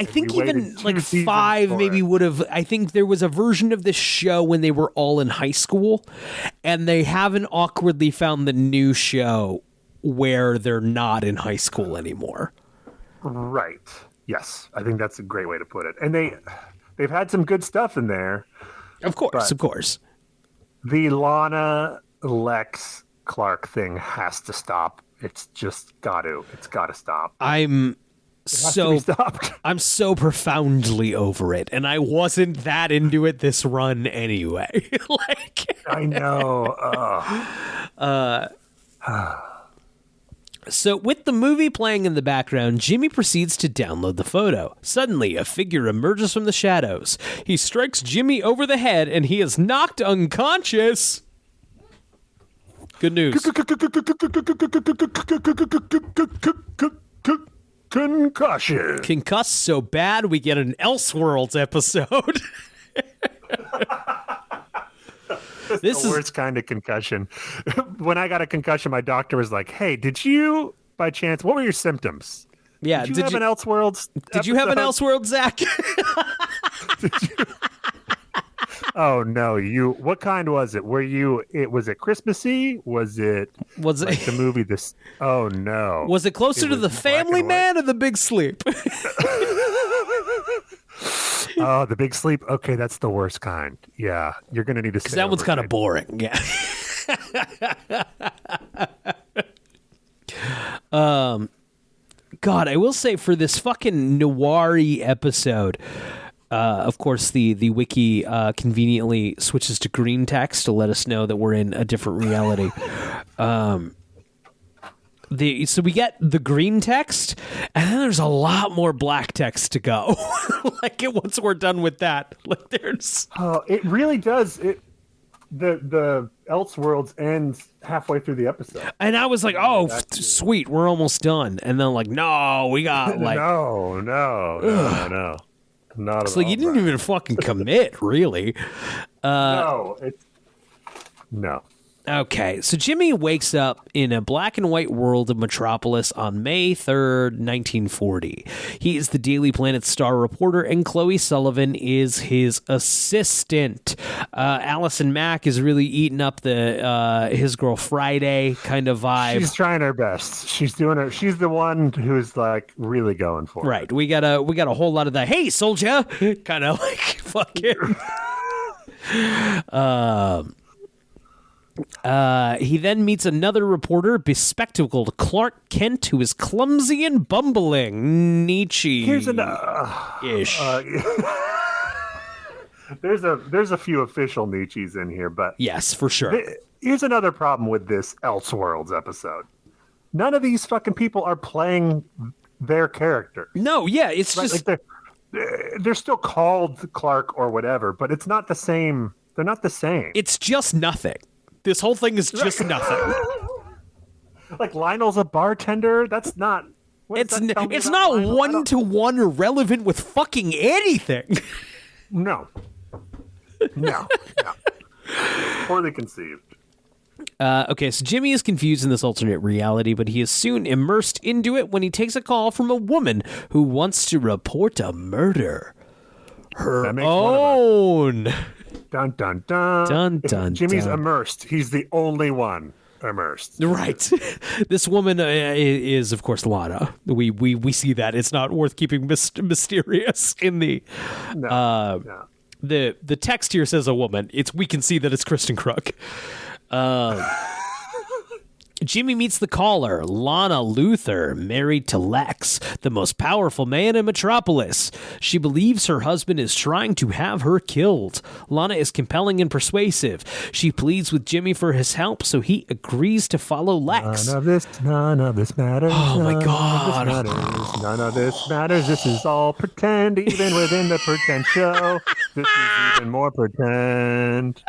think even like 5 maybe would have. I think there was a version of this show when they were all in high school, and they haven't awkwardly found the new show where they're not in high school anymore. Right. Yes. I think that's a great way to put it. And they've had some good stuff in there. Of course. The Lana, Lex, Clark thing has to stop. It's just it's got to stop. I'm so profoundly over it, and I wasn't that into it this run anyway. I know. So with the movie playing in the background, Jimmy proceeds to download the photo. Suddenly, a figure emerges from the shadows. He strikes Jimmy over the head, and he is knocked unconscious. Good news. Concussion. Concussed so bad we get an Elseworlds episode. This is the worst kind of concussion. When I got a concussion, my doctor was like, "Hey, did you, by chance, what were your symptoms? Yeah, did you have an Elseworlds? Did you have an Elseworlds, Zach? Did you? Oh no! What kind was it? Was it Christmassy? Was it like the movie? This? Oh no! Was it closer to the Family Man or the Big Sleep? Oh, the Big Sleep. Okay, that's the worst kind. Yeah, you're gonna need to. Because that one's kind of boring. Yeah. God, I will say for this fucking noir-y episode. Of course, the wiki conveniently switches to green text to let us know that we're in a different reality. So we get the green text, and then there's a lot more black text to go. Once we're done with that, there's. Oh, it really does. The Elseworlds ends halfway through the episode, and I was like, "Oh, sweet, we're almost done." And then no, we got no. Not it's like you didn't even fucking commit, really. No. Okay, so Jimmy wakes up in a black and white world of Metropolis on May 3rd, 1940. He is the Daily Planet star reporter, and Chloe Sullivan is his assistant. Allison Mack is really eating up the His Girl Friday kind of vibe. She's trying her best. She's doing her. She's the one who's really going for it. Right. We got a whole lot of the "Hey, soldier," kind of fucking. He then meets another reporter, bespectacled Clark Kent, who is clumsy and bumbling. Nietzsche. Here's ish. There's a few official Nietzsche's in here, but yes, for sure. Here's another problem with this Elseworlds episode. None of these fucking people are playing their character. No, yeah, it's just they're still called Clark or whatever, but it's not the same. They're not the same. It's just nothing. This whole thing is just nothing. Like Lionel's a bartender. That's not. It's not one-to-one relevant with fucking anything. No. Poorly conceived. Okay, so Jimmy is confused in this alternate reality, but he is soon immersed into it when he takes a call from a woman who wants to report a murder. Her own. Dun, dun, dun. Dun, dun, Jimmy's dun. immersed. He's the only one immersed. Right. This woman is, of course, Lana. We see that. It's not worth keeping mysterious in the... No. The text here says a woman. We can see that it's Kristen Crook. Jimmy meets the caller, Lana Luthor, married to Lex, the most powerful man in Metropolis. She believes her husband is trying to have her killed. Lana is compelling and persuasive. She pleads with Jimmy for his help, so he agrees to follow Lex. None of this matters. Oh my God. None of this matters. This is all pretend, even within the pretend show. This is even more pretend.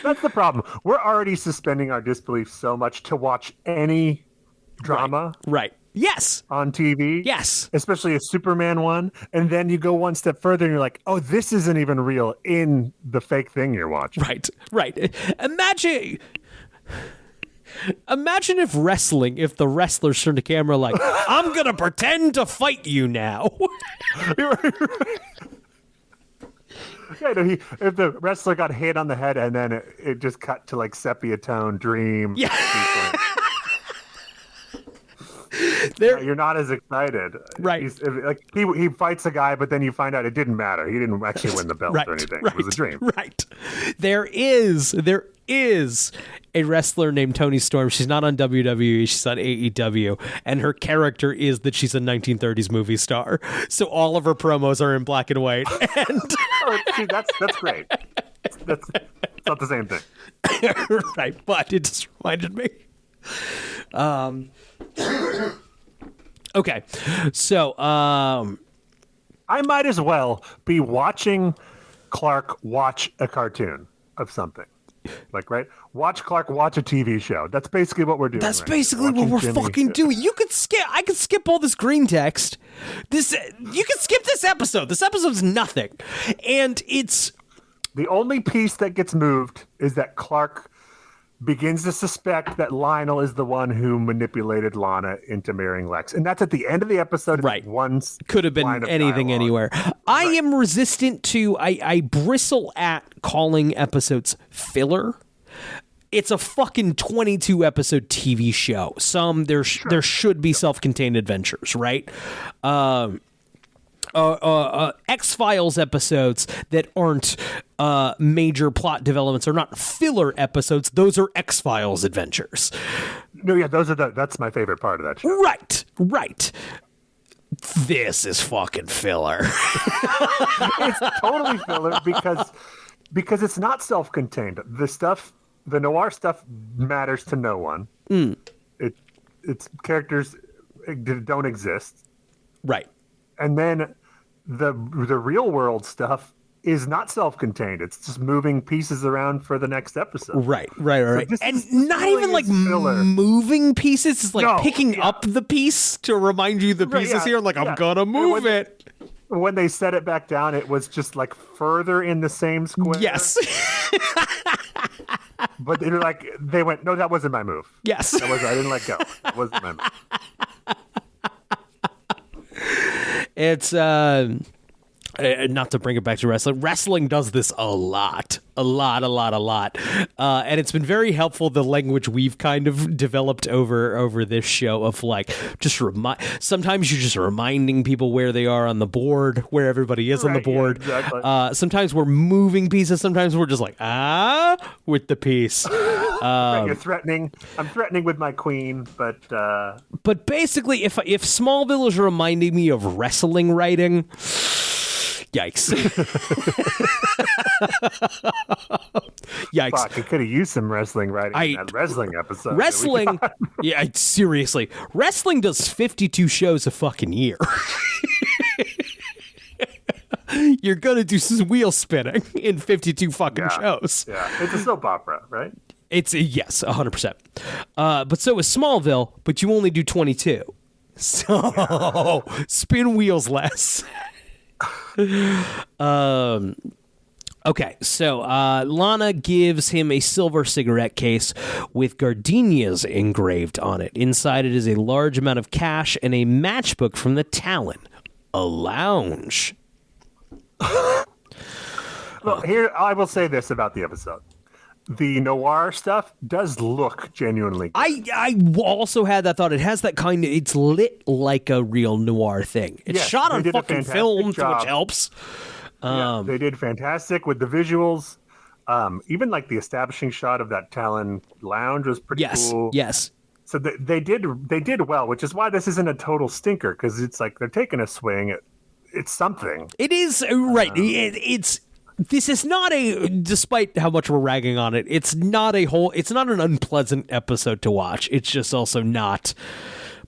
That's the problem. We're already suspending our disbelief so much to watch any drama Right. Yes. on TV. Yes. Especially a Superman one. And then you go one step further and you're like, oh, this isn't even real in the fake thing you're watching. Right. Imagine if the wrestlers turned the camera like, I'm going to pretend to fight you now. Yeah, no, if the wrestler got hit on the head and then it just cut to like sepia tone dream. Yeah. You're not as excited. Right. He fights a guy, but then you find out it didn't matter. He didn't actually win the belt or anything. It was a dream. Right. There is a wrestler named Toni Storm. She's not on WWE. She's on AEW. And her character is that she's a 1930s movie star. So all of her promos are in black and white. And see, that's great. That's not the same thing. Right. But it just reminded me. Okay. So, I might as well be watching Clark watch a cartoon of something. Like, right? Watch Clark watch a TV show. That's basically what we're doing. That's right basically what we're fucking doing. I could skip all this green text. You can skip this episode. This episode's nothing. And it's... The only piece that gets moved is that Clark begins to suspect that Lionel is the one who manipulated Lana into marrying Lex. And that's at the end of the episode. Right. Could have been anything anywhere. I am resistant to, I bristle at calling episodes filler. It's a fucking 22 episode TV show. There should be self-contained adventures, right? X-Files episodes that aren't major plot developments are not filler episodes. Those are X-Files adventures. No, yeah, that's my favorite part of that show. Right. This is fucking filler. It's totally filler because it's not self-contained. The noir stuff matters to no one. It's characters don't exist. Right. And then the real world stuff is not self-contained. It's just moving pieces around for the next episode. Right. So and not even like moving pieces. It's like picking up the piece to remind you the piece is here. Like, I'm going to move it. When they set it back down, it was just like further in the same square. Yes. But they went, no, that wasn't my move. Yes. I didn't let go. That wasn't my move. It's not to bring it back to wrestling. Wrestling does this a lot. And it's been very helpful, the language we've kind of developed over this show of like, sometimes you're just reminding people where they are on the board, where everybody is on the board. Yeah, exactly. Sometimes we're moving pieces. Sometimes we're just like, with the piece. You're threatening. I'm threatening with my queen, but basically if Smallville is reminding me of wrestling writing, Yikes. Yikes. Fuck, he could have used some wrestling writing in that wrestling episode. Wrestling, yeah, seriously. Wrestling does 52 shows a fucking year. You're going to do some wheel spinning in 52 fucking shows. Yeah, it's a soap opera, right? It's yes, 100%. But so is Smallville, but you only do 22. So spin wheels less. Okay, so Lana gives him a silver cigarette case with gardenias engraved on it. Inside it is a large amount of cash and a matchbook from the Talon. A lounge. Look, here I will say this about the episode. The noir stuff does look genuinely good. I also had that thought. It has that kind of, it's lit like a real noir thing. It's shot on fucking film, which helps. They did fantastic with the visuals. Even like the establishing shot of that Talon lounge was pretty cool. Yes. So they did well, which is why this isn't a total stinker, because it's like they're taking a swing. It's something. It is right. This is not despite how much we're ragging on it, it's not an unpleasant episode to watch. It's just also not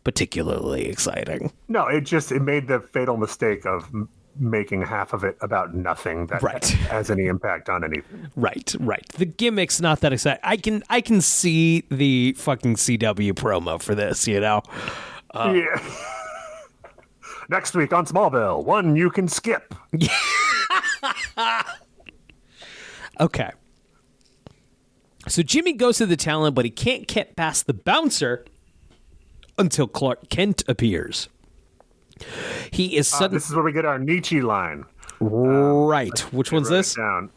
particularly exciting. No, it made the fatal mistake of making half of it about nothing that has any impact on anything. Right. The gimmick's not that exciting. I can see the fucking CW promo for this, you know? Yeah. Next week on Smallville, one you can skip. Okay. So Jimmy goes to the Talon, but he can't get past the bouncer until Clark Kent appears. He is suddenly... This is where we get our Nietzsche line. Right. Which one's this? Down.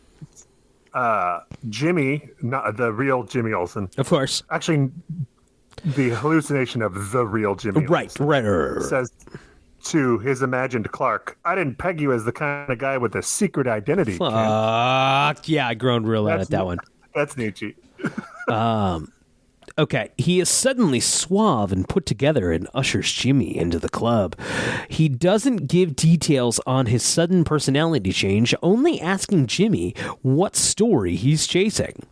Jimmy, not the real Jimmy Olsen. Of course. Actually, the hallucination of the real Jimmy Olsen. Right. Says to his imagined Clark, I didn't peg you as the kind of guy with a secret identity. Fuck. Yeah, I groaned real loud at that one. That's Nietzsche. Okay, he is suddenly suave and put together and ushers Jimmy into the club. He doesn't give details on his sudden personality change, only asking Jimmy what story he's chasing.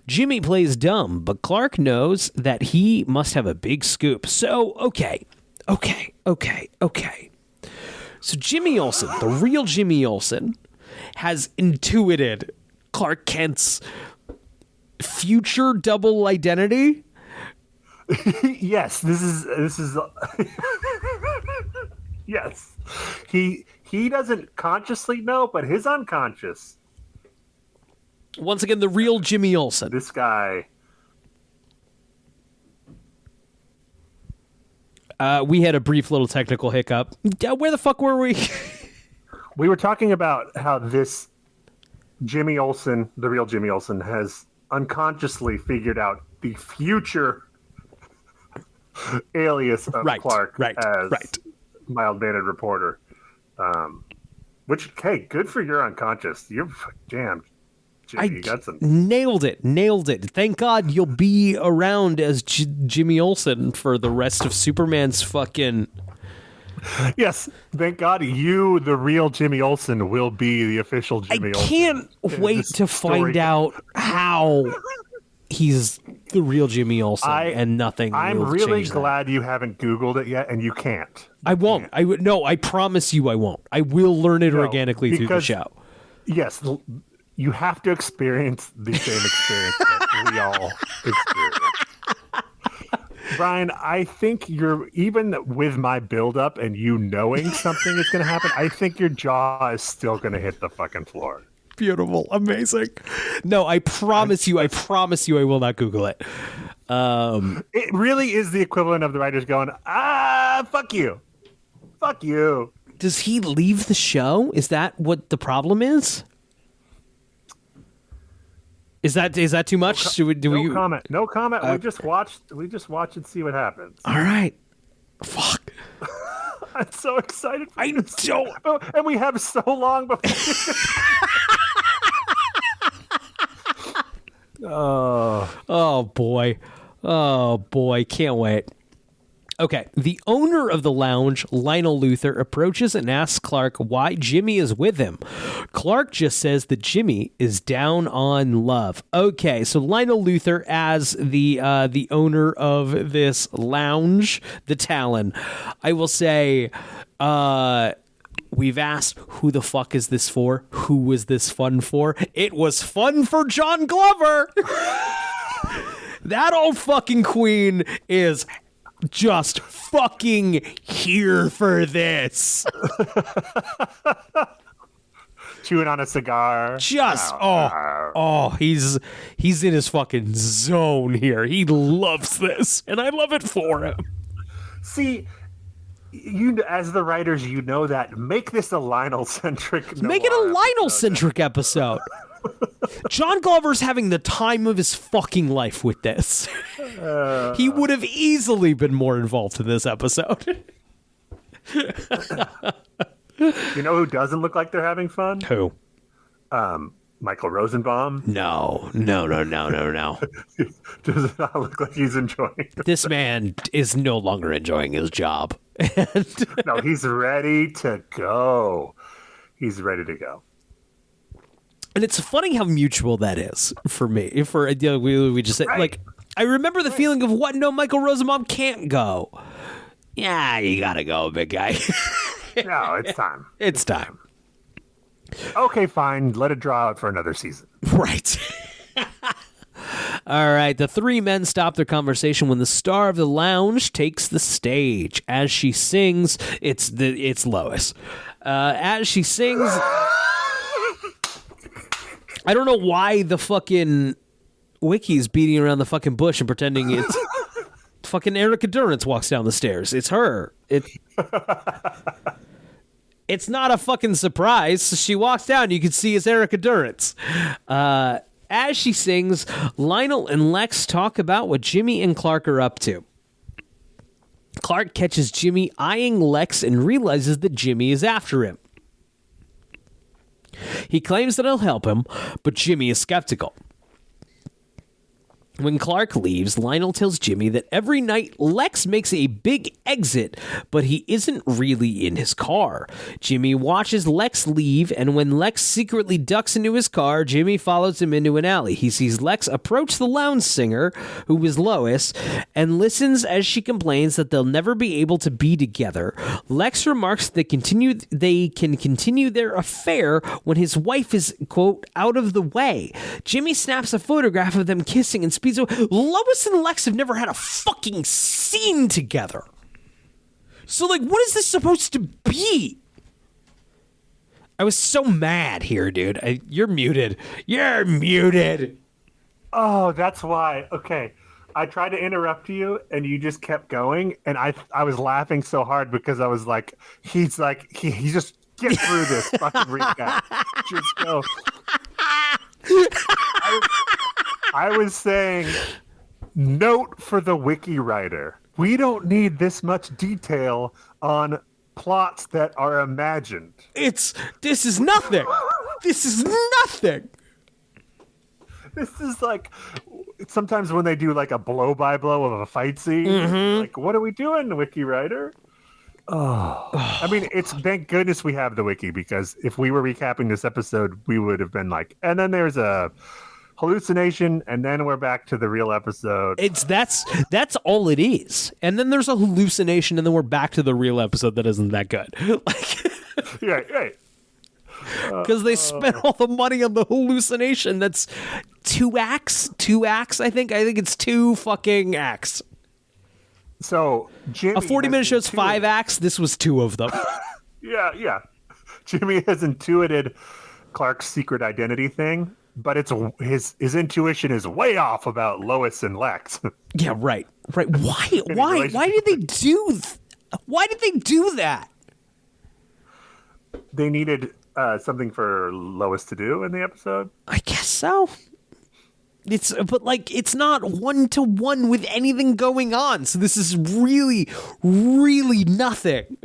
Jimmy plays dumb, but Clark knows that he must have a big scoop. So, okay. So Jimmy Olsen, the real Jimmy Olsen, has intuited Clark Kent's future double identity. Yes, this is yes. He doesn't consciously know, but his unconscious. Once again, the real Jimmy Olsen. This guy. We had a brief little technical hiccup. Where the fuck were we? We were talking about how this Jimmy Olsen, the real Jimmy Olsen, has unconsciously figured out the future alias of Clark as mild-mannered reporter. Which, hey, good for your unconscious. You're damn. Jimmy, nailed it. Thank God you'll be around as Jimmy Olsen for the rest of Superman's fucking... Yes, thank God you, the real Jimmy Olsen, will be the official Jimmy Olsen. I can't wait to find out how he's the real Jimmy Olsen and nothing. I'm really glad you haven't Googled it yet, and you can't. I won't. No, I promise you I won't. I will learn it organically through the show. Yes, you have to experience the same experience that we all experience. Brian, I think even with my build-up and you knowing something is going to happen, I think your jaw is still going to hit the fucking floor. Beautiful. Amazing. No, I promise you, I will not Google it. It really is the equivalent of the writers going, fuck you. Fuck you. Does he leave the show? Is that what the problem is? Is that too much? No comment. We just watch and see what happens. All right. Fuck. I'm so excited. I don't. And we have so long before. Oh boy. Can't wait. Okay, the owner of the lounge, Lionel Luther, approaches and asks Clark why Jimmy is with him. Clark just says that Jimmy is down on love. Okay, so Lionel Luther, as the owner of this lounge, the Talon, I will say, we've asked, who the fuck is this for? Who was this fun for? It was fun for John Glover. That old fucking queen is just fucking here for this. Chewing on a cigar. Just he's in his fucking zone here. He loves this, and I love it for him. See, you as the writers, you know that. Make this a Lionel-centric. Make it a Lionel-centric episode. John Glover's having the time of his fucking life with this. He would have easily been more involved in this episode. You know who doesn't look like they're having fun? Who? Michael Rosenbaum. No. Does not look like he's enjoying it. This man is no longer enjoying his job. No, he's ready to go. He's ready to go. And it's funny how mutual that is for me. We just said, like, I remember the feeling of what? No, Michael Rosenbaum can't go. Yeah, you gotta go, big guy. No, it's time. It's time. Okay, fine. Let it draw out for another season. Right. All right. The three men stop their conversation when the star of the lounge takes the stage. As she sings, it's Lois. As she sings, I don't know why the fucking Wiki's beating around the fucking bush and pretending it's fucking Erica Durance walks down the stairs. It's her. It's not a fucking surprise. She walks down, you can see it's Erica Durance. As she sings, Lionel and Lex talk about what Jimmy and Clark are up to. Clark catches Jimmy eyeing Lex and realizes that Jimmy is after him. He claims that he'll help him, but Jimmy is skeptical. When Clark leaves, Lionel tells Jimmy that every night Lex makes a big exit, but he isn't really in his car. Jimmy watches Lex leave, and when Lex secretly ducks into his car, Jimmy follows him into an alley. He sees Lex approach the lounge singer, who is Lois, and listens as she complains that they'll never be able to be together. Lex remarks they can continue their affair when his wife is, quote, out of the way. Jimmy snaps a photograph of them kissing and speeds away. Lois and Lex have never had a fucking scene together. So, like, what is this supposed to be? I was so mad here, dude. You're muted. You're muted. Oh, that's why. Okay. I tried to interrupt you, and you just kept going, and I was laughing so hard because I was like, he just get through this fucking recap. Just go. I was saying, note for the wiki writer. We don't need this much detail on plots that are imagined. This is nothing. This is nothing. This is like sometimes when they do like a blow-by-blow of a fight scene, like, what are we doing, wiki writer? Oh, I mean, it's thank goodness we have the wiki, because if we were recapping this episode, we would have been like, and then there's a hallucination, and then we're back to the real episode. That's all it is, and then there's a hallucination, and then we're back to the real episode that isn't that good. Like, yeah, right. Because they spent all the money on the hallucination. That's 2 acts. 2 acts. I think it's 2 fucking acts. So Jimmy, a 40-minute show's 5 acts. This was 2 of them. Yeah. Jimmy has intuited Clark's secret identity thing, but it's his intuition is way off about Lois and Lex. Yeah, right. Why did they do? Why did they do that? They needed something for Lois to do in the episode. I guess so. It's not 1-to-1 with anything going on. So this is really, really nothing.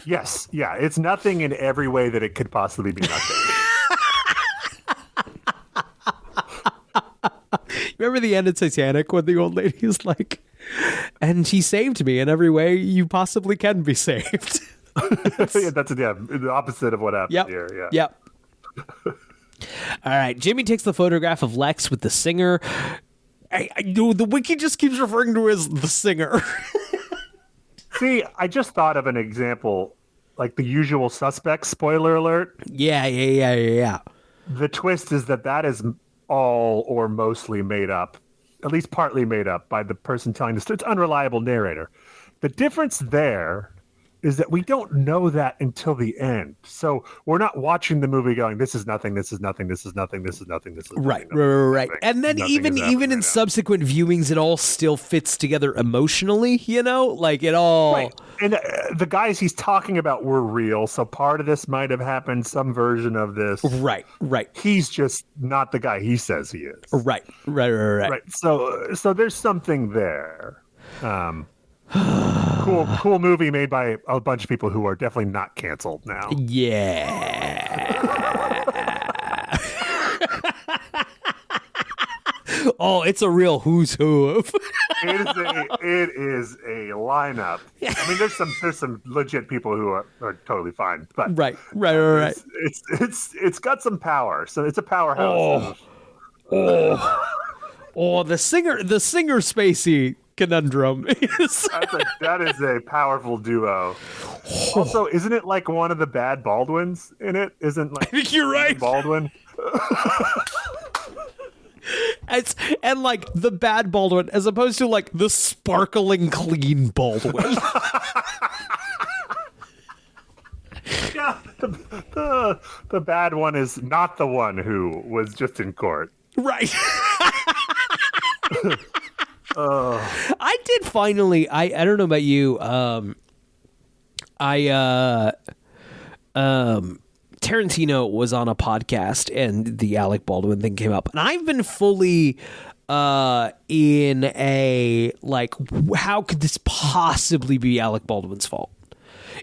Yes. Yeah. It's nothing in every way that it could possibly be nothing. Remember the end of Titanic when the old lady is like, and he saved me in every way you possibly can be saved. That's the opposite of what happened here. Yeah. Yep. All right. Jimmy takes the photograph of Lex with the singer. I know the wiki just keeps referring to as the singer. See, I just thought of an example, like The Usual Suspects, spoiler alert. Yeah. The twist is that is all or mostly made up, at least partly made up by the person telling the story. It's unreliable narrator. The difference there is that we don't know that until the end. So we're not watching the movie going, this is nothing, this is nothing, this is nothing, this is nothing, this is nothing. Right. And then even in subsequent viewings, it all still fits together emotionally, like it all. Right. And the guys he's talking about were real. So part of this might have happened, some version of this. Right. He's just not the guy he says he is. Right. So there's something there. Cool movie made by a bunch of people who are definitely not canceled now. Yeah. Oh, it's a real who's who of. It is a lineup. I mean, there's some legit people who are totally fine, but right. It's got some power, so it's a powerhouse. The singer Spacey conundrum is that is a powerful duo. Also, isn't it like one of the bad Baldwins in it? Isn't like I think you're right. Baldwin? And like the bad Baldwin as opposed to like the sparkling clean Baldwin. Yeah, the bad one is not the one who was just in court. Right. I did finally. I don't know about you. Tarantino was on a podcast and the Alec Baldwin thing came up, and I've been fully in a like, how could this possibly be Alec Baldwin's fault?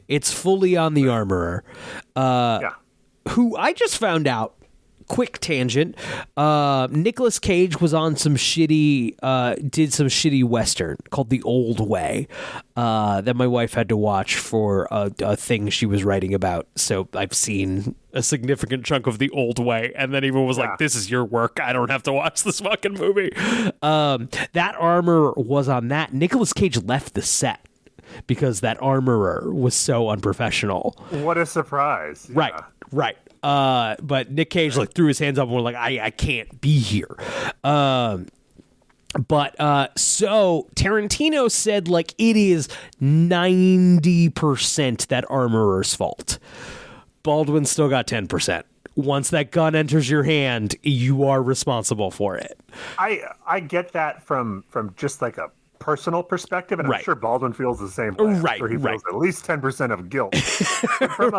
It's fully on the armorer, who I just found out. Quick tangent. Nicolas Cage was on some shitty Western called The Old Way that my wife had to watch for a thing she was writing about. So I've seen a significant chunk of The Old Way, and then even was like, this is your work. I don't have to watch this fucking movie. That armor was on that. Nicolas Cage left the set because that armorer was so unprofessional. What a surprise. Yeah. Right. But Nick Cage like threw his hands up and was like, I can't be here. So Tarantino said like it is 90% that armorer's fault. Baldwin still got 10%. Once that gun enters your hand, you are responsible for it. I get that from just like a personal perspective, and I'm sure Baldwin feels the same way. Right, he feels at least 10% of guilt. From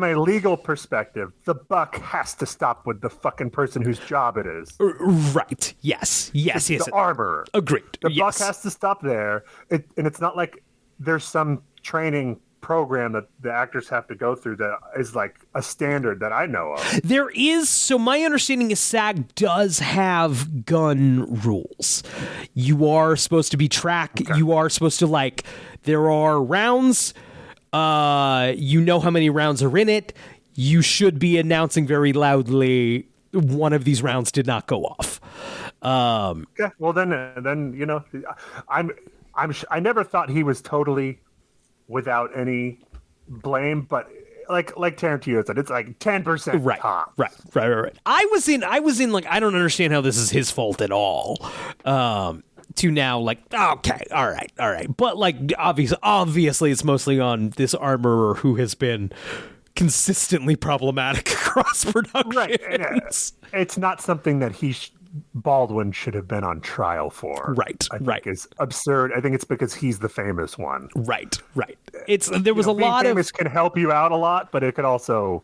a legal perspective, the buck has to stop with the fucking person whose job it is. Right. Yes. The armorer. Agreed. The buck has to stop there. And it's not like there's some training program that the actors have to go through that is like a standard that I know of. There is, so my understanding is SAG does have gun rules. You are supposed to be you are supposed to like, there are rounds, you know how many rounds are in it. You should be announcing very loudly one of these rounds did not go off. Yeah, well then you know, I never thought he was totally without any blame, but like Tarantino said, it's like 10% top. Right. I was in like, I don't understand how this is his fault at all. To now like, okay, all right. But like, obviously it's mostly on this armorer who has been consistently problematic across production. Right. And, it's not something that Baldwin should have been on trial for. Right. I think is absurd. I think it's because he's the famous one. Right. There was a lot of famous can help you out a lot, but it could also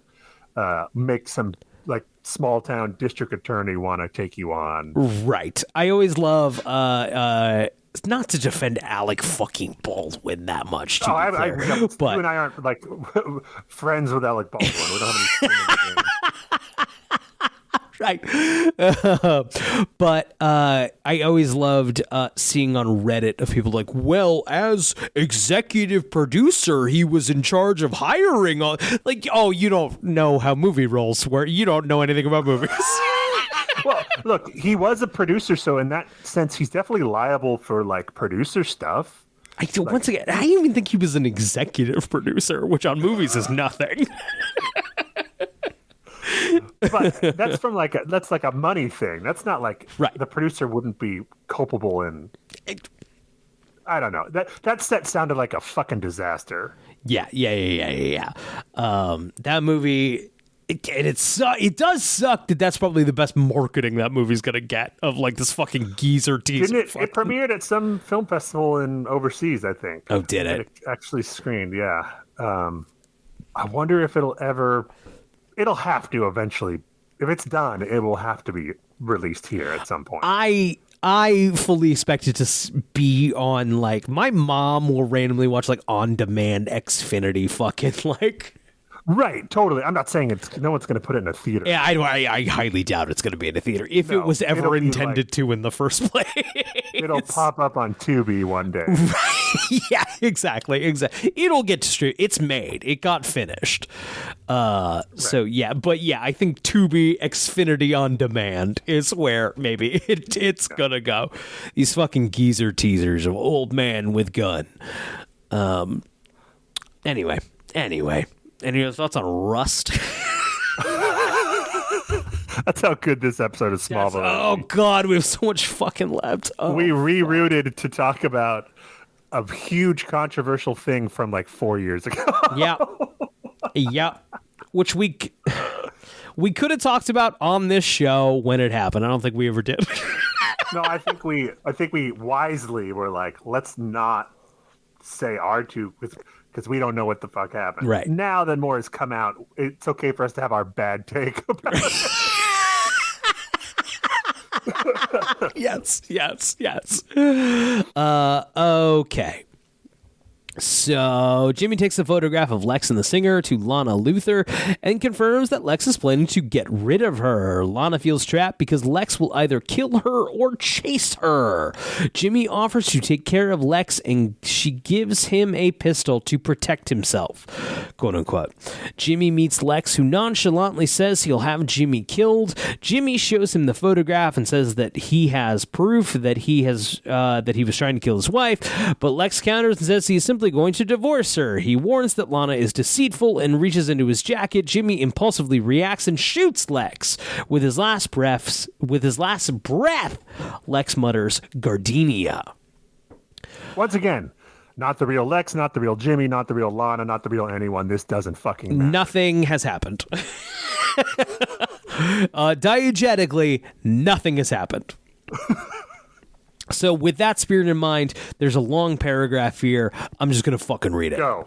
make some like small town district attorney want to take you on. Right. I always love not to defend Alec fucking Baldwin that much. But you and I aren't like friends with Alec Baldwin. We don't have any skin in the game. Right. But I always loved seeing on Reddit of people like, well, as executive producer, he was in charge of hiring. Like, oh, you don't know how movie roles work. You don't know anything about movies. Well, look, he was a producer, so in that sense, he's definitely liable for like producer stuff. Once again, I didn't even think he was an executive producer, which on movies is nothing. But that's that's like a money thing. That's not like right. The producer wouldn't be culpable in. I don't know. That set sounded like a fucking disaster. Yeah. That movie. It does suck that that's probably the best marketing that movie's gonna get of like this fucking geezer teaser. Didn't it premiered at some film festival in overseas, I think. Oh, did it? It actually screened, yeah. I wonder if it'll have to eventually. If it's done, it will have to be released here at some point. I fully expect it to be on, like, my mom will randomly watch like on demand Xfinity fucking like. Right, totally. I'm not saying no one's going to put it in a theater. Yeah, I highly doubt it's going to be in a theater if it was ever intended to in the first place. It'll pop up on Tubi one day. Yeah, exactly. It'll get streamed. It's made. It got finished. Right. So yeah, but yeah, I think Tubi Xfinity on demand is where maybe it's gonna go. These fucking geezer teasers of old man with gun. Anyway. Any other thoughts on Rust? That's how good this episode of Smallville is. Oh, God, we have so much fucking left. Oh, we rerouted to talk about a huge controversial thing from like 4 years ago. Yeah. Which we could have talked about on this show when it happened. I don't think we ever did. No, I think we wisely were like, let's not say our two because we don't know what the fuck happened. Right. Now that more has come out, it's okay for us to have our bad take about it. Yes. Okay. So Jimmy takes a photograph of Lex and the singer to Lana Luthor and confirms that Lex is planning to get rid of her. Lana feels trapped because Lex will either kill her or chase her. Jimmy offers to take care of Lex and she gives him a pistol to protect himself, quote unquote. Jimmy meets Lex, who nonchalantly says he'll have Jimmy killed. Jimmy shows him the photograph and says that he has proof that he was trying to kill his wife, but Lex counters and says he's simply going to divorce her. He warns that Lana is deceitful and reaches into his jacket. Jimmy impulsively reacts and shoots Lex. With his last breath, Lex mutters, "Gardenia." Once again, not the real Lex, not the real Jimmy, not the real Lana, not the real anyone. This doesn't fucking matter. Nothing has happened. Diegetically, nothing has happened. So with that spirit in mind, there's a long paragraph here. I'm just going to fucking read it. Go.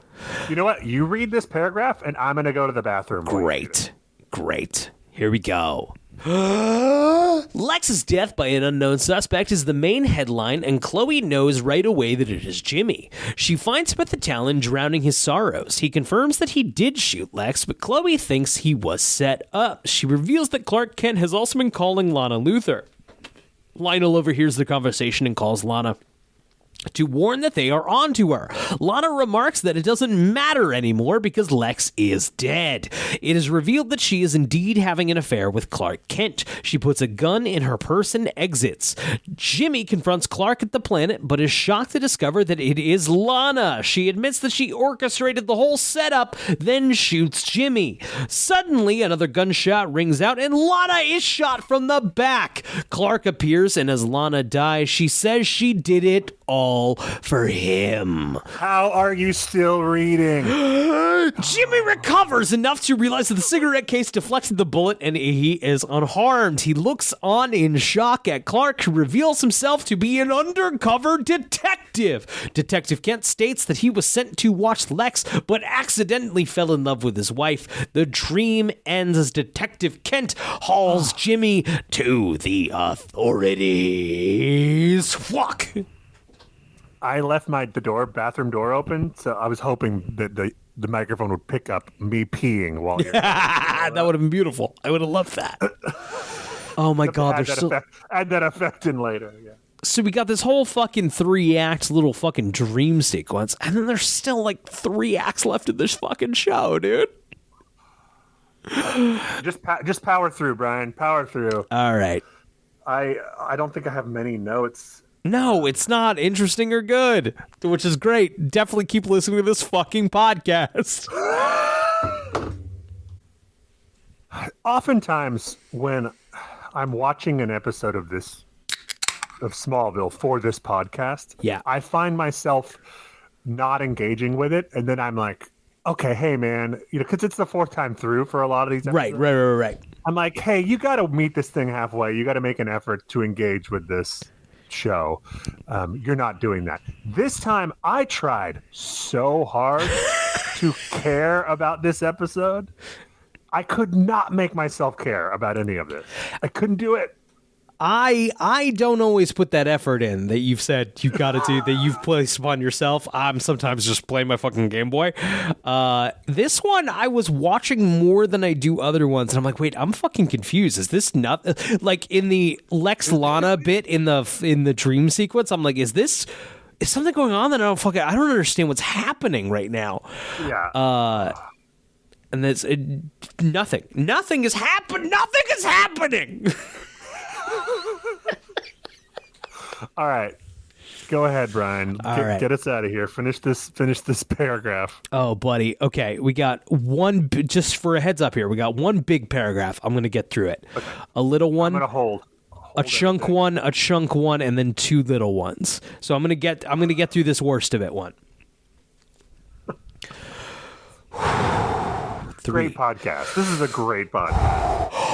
You know what? You read this paragraph, and I'm going to go to the bathroom. Great. Here we go. Lex's death by an unknown suspect is the main headline, and Chloe knows right away that it is Jimmy. She finds him at the Talon, drowning his sorrows. He confirms that he did shoot Lex, but Chloe thinks he was set up. She reveals that Clark Kent has also been calling Lana Luthor. Lionel overhears the conversation and calls Lana to warn that they are onto her. Lana remarks that it doesn't matter anymore because Lex is dead. It is revealed that she is indeed having an affair with Clark Kent. She puts a gun in her purse and exits. Jimmy confronts Clark at the planet, but is shocked to discover that it is Lana. She admits that she orchestrated the whole setup, then shoots Jimmy. Suddenly, another gunshot rings out, and Lana is shot from the back. Clark appears, and as Lana dies, she says she did it all for him. How are you still reading? Jimmy recovers enough to realize that the cigarette case deflected the bullet and he is unharmed. He looks on in shock at Clark, who reveals himself to be an undercover detective. Detective Kent states that he was sent to watch Lex, but accidentally fell in love with his wife. The dream ends as Detective Kent hauls Jimmy to the authorities. Fuck! I left the bathroom door open, so I was hoping that the microphone would pick up me peeing while you're... That would have been beautiful. I would have loved that. Oh my God, there's still... add that effect in later. Yeah. So we got this whole fucking 3-act little fucking dream sequence, and then there's still like 3 acts left in this fucking show, dude. Just power through, Brian. Power through. All right. I don't think I have many notes. No, it's not interesting or good, which is great. Definitely keep listening to this fucking podcast. Oftentimes, when I'm watching an episode of Smallville for this podcast, yeah, I find myself not engaging with it, and then I'm like, okay, hey man, because it's the 4th time through for a lot of these episodes. Right. I'm like, hey, you got to meet this thing halfway. You got to make an effort to engage with this show. You're not doing that. This time, I tried so hard to care about this episode. I could not make myself care about any of this. I couldn't do it. I don't always put that effort in that you've said you've got to do, that you've placed upon yourself. I'm sometimes just playing my fucking Game Boy. This one, I was watching more than I do other ones, and I'm like, wait, I'm fucking confused. Is this not like in the Lex Lana bit in the dream sequence? I'm like, is something going on that I don't understand what's happening right now? Yeah. And there's nothing. Nothing is happening. Nothing is happening. All right. Go ahead, Brian. Get us out of here. Finish this paragraph. Oh, buddy. Okay, we got one, just for a heads up here, we got one big paragraph. I'm going to get through it. Okay. A little one. I'm going to hold a chunk one, and then 2 little ones. So I'm going to get through this worst of it one. 3. Great podcast. This is a great podcast.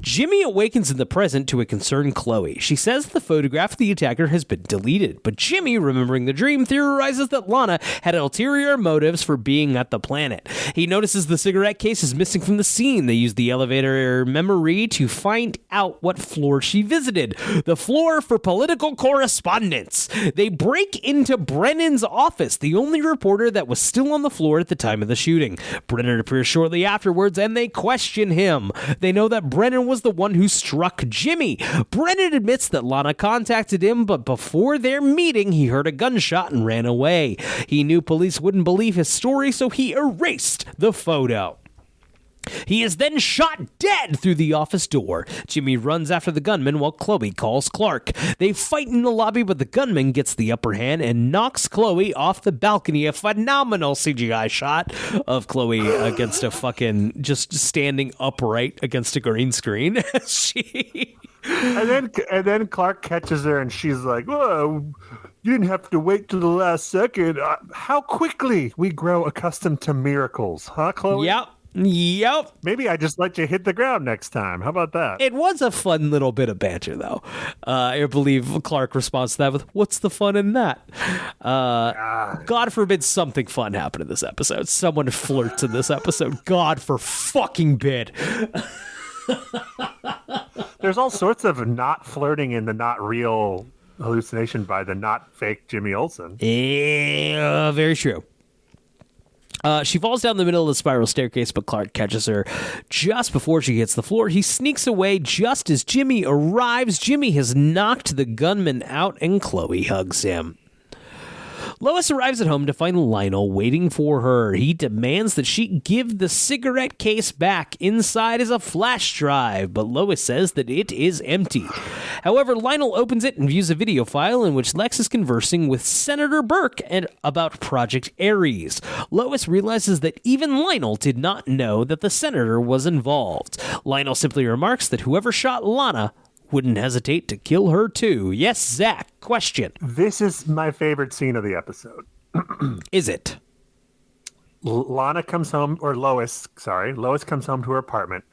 Jimmy awakens in the present to a concerned Chloe. She says the photograph of the attacker has been deleted, but Jimmy, remembering the dream, theorizes that Lana had ulterior motives for being at the planet. He notices the cigarette case is missing from the scene. They use the elevator memory to find out what floor she visited. The floor for political correspondence. They break into Brennan's office, the only reporter that was still on the floor at the time of the shooting. Brennan appears shortly afterwards, and they question him. They know that Brennan was the one who struck Jimmy. Brennan admits that Lana contacted him, but before their meeting, he heard a gunshot and ran away. He knew police wouldn't believe his story, so he erased the photo. He is then shot dead through the office door. Jimmy runs after the gunman while Chloe calls Clark. They fight in the lobby, but the gunman gets the upper hand and knocks Chloe off the balcony. A phenomenal CGI shot of Chloe against a fucking, just standing upright against a green screen. And then Clark catches her and she's like, whoa, you didn't have to wait till the last second. How quickly we grow accustomed to miracles, huh, Chloe? Yep. Maybe I just let you hit the ground next time. How about that? It was a fun little bit of banter, though. I believe Clark responds to that with, what's the fun in that? God forbid something fun happened in this episode. Someone flirts in this episode. God for fucking bid. There's all sorts of not flirting in the not real hallucination by the not fake Jimmy Olsen. Yeah, very true. She falls down the middle of the spiral staircase, but Clark catches her just before she hits the floor. He sneaks away just as Jimmy arrives. Jimmy has knocked the gunman out, and Chloe hugs him. Lois arrives at home to find Lionel waiting for her. He demands that she give the cigarette case back. Inside is a flash drive, but Lois says that it is empty. However, Lionel opens it and views a video file in which Lex is conversing with Senator Burke about Project Ares. Lois realizes that even Lionel did not know that the senator was involved. Lionel simply remarks that whoever shot Lana wouldn't hesitate to kill her too. Yes, Zach, question. This is my favorite scene of the episode. Is it? Lois comes home to her apartment,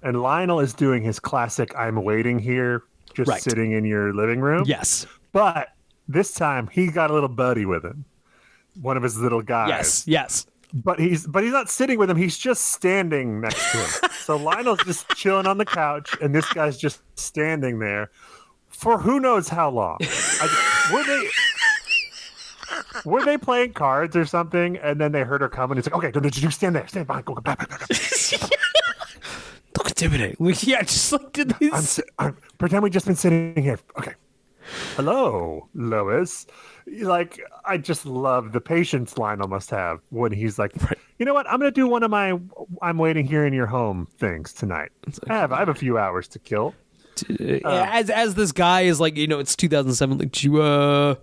and Lionel is doing his classic, I'm waiting here, just sitting in your living room. Yes. But this time, he got a little buddy with him. One of his little guys. Yes. But he's not sitting with him. He's just standing next to him. So Lionel's just chilling on the couch, and this guy's just standing there for who knows how long. Were they playing cards or something? And then they heard her come, and it's like, okay, you stand there, stand behind, go back. intimidating. Yeah, just like did these. Pretend we've just been sitting here. Okay. Hello, Lois. Like, I just love the patience Lionel must have when he's like, you know what? I'm going to do one of my I'm waiting here in your home things tonight. I have a few hours to kill. As this guy is like, it's 2007. Like, did you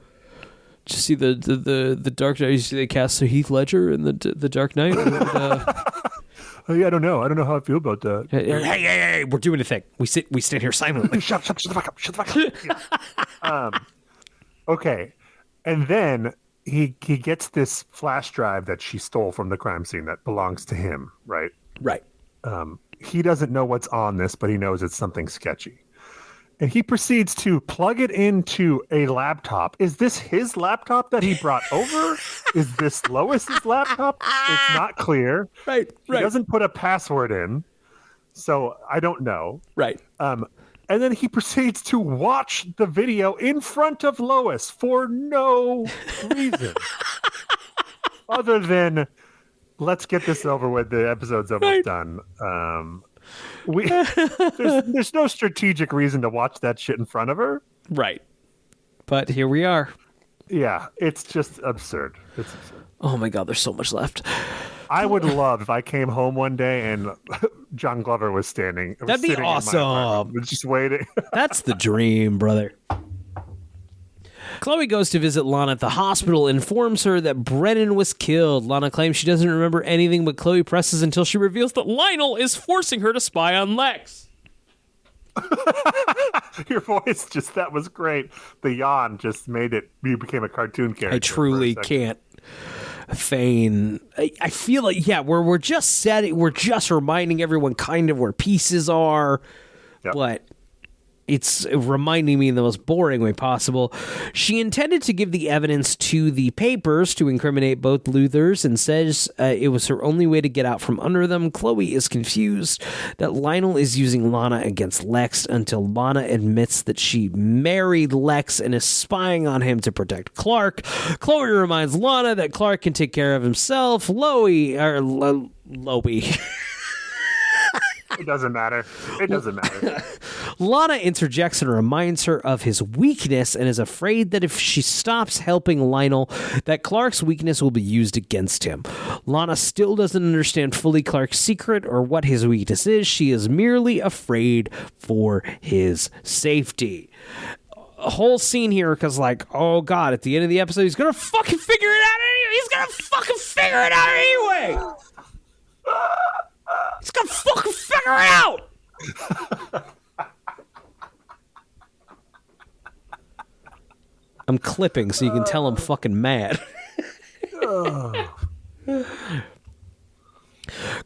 see the Dark Knight? You see they cast Heath Ledger in the Dark Knight? Oh, yeah, I don't know. I don't know how I feel about that. Hey, we're doing a thing. We stand here silently. Shut the fuck up. Shut the fuck up. Okay. And then he gets this flash drive that she stole from the crime scene that belongs to him, right? Right. He doesn't know what's on this, but he knows it's something sketchy. And he proceeds to plug it into a laptop. Is this his laptop that he brought over? Is this Lois's laptop? It's not clear. Right. He doesn't put a password in, so I don't know. Right. And then he proceeds to watch the video in front of Lois for no reason. Other than, let's get this over with. The episode's almost done. There's no strategic reason to watch that shit in front of her. Right. But here we are. Yeah, it's just absurd. It's absurd. Oh my God, there's so much left. I would love if I came home one day and John Glover was standing. That'd be awesome. Just waiting. That's the dream, brother. Chloe goes to visit Lana at the hospital, informs her that Brennan was killed. Lana claims she doesn't remember anything, but Chloe presses until she reveals that Lionel is forcing her to spy on Lex. Your voice that was great. The yawn just made it, you became a cartoon character. I truly can't feign. I feel like, we're just reminding everyone kind of where pieces are, but it's reminding me in the most boring way possible. She intended to give the evidence to the papers to incriminate both Luthers and says it was her only way to get out from under them. Chloe is confused that Lionel is using Lana against Lex until Lana admits that she married Lex and is spying on him to protect Clark. Chloe reminds Lana that Clark can take care of himself. Loey. It doesn't matter. Lana interjects and reminds her of his weakness and is afraid that if she stops helping Lionel, that Clark's weakness will be used against him. Lana still doesn't understand fully Clark's secret or what his weakness is. She is merely afraid for his safety. A whole scene here because, oh God, at the end of the episode, he's going to fucking figure it out anyway. He's going to fucking figure it out anyway. He's gonna fucking figure it out! I'm clipping so you can tell I'm fucking mad.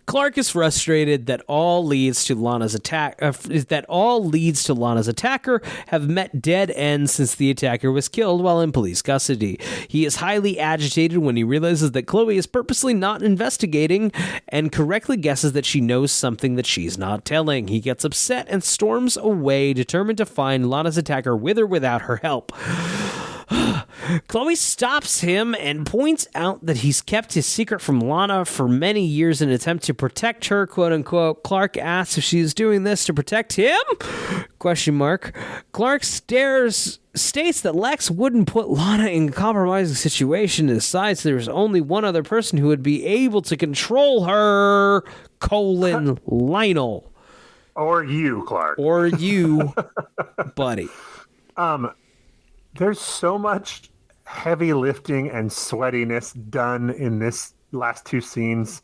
Clark is frustrated that all leads to Lana's attacker have met dead ends since the attacker was killed while in police custody. He is highly agitated when he realizes that Chloe is purposely not investigating and correctly guesses that she knows something that she's not telling. He gets upset and storms away, determined to find Lana's attacker with or without her help. Chloe stops him and points out that he's kept his secret from Lana for many years in an attempt to protect her, quote unquote. Clark asks if she is doing this to protect him? ? Clark states that Lex wouldn't put Lana in a compromising situation and decides there's only one other person who would be able to control her, Lionel. Or you, Clark. Or you, buddy. There's so much heavy lifting and sweatiness done in this last two scenes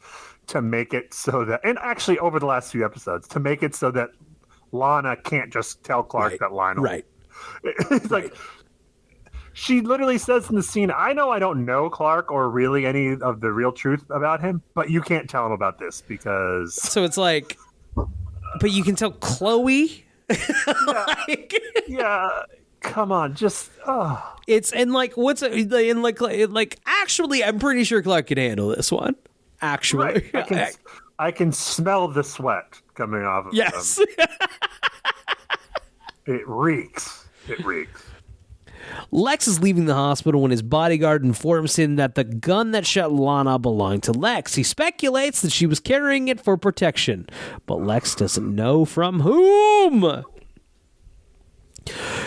to make it so that, and actually over the last few episodes, to make it so that Lana can't just tell Clark that Lionel. Right. It's like, she literally says in the scene, I know I don't know Clark or really any of the real truth about him, but you can't tell him about this because... So it's like, but you can tell Chloe? Yeah. Come on, just it's actually, I'm pretty sure Clark can handle this one. Actually, right. I can smell the sweat coming off of yes. It reeks. Lex is leaving the hospital when his bodyguard informs him that the gun that shot Lana belonged to Lex. He speculates that she was carrying it for protection, but Lex doesn't know from whom.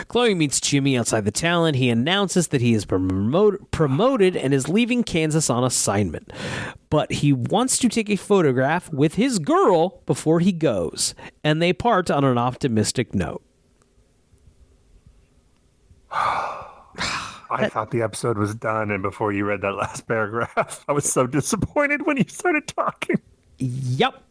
Chloe meets Jimmy outside the town. He announces that he is promoted and is leaving Kansas on assignment. But he wants to take a photograph with his girl before he goes, and they part on an optimistic note. I thought the episode was done, and before you read that last paragraph, I was so disappointed when you started talking. Yep.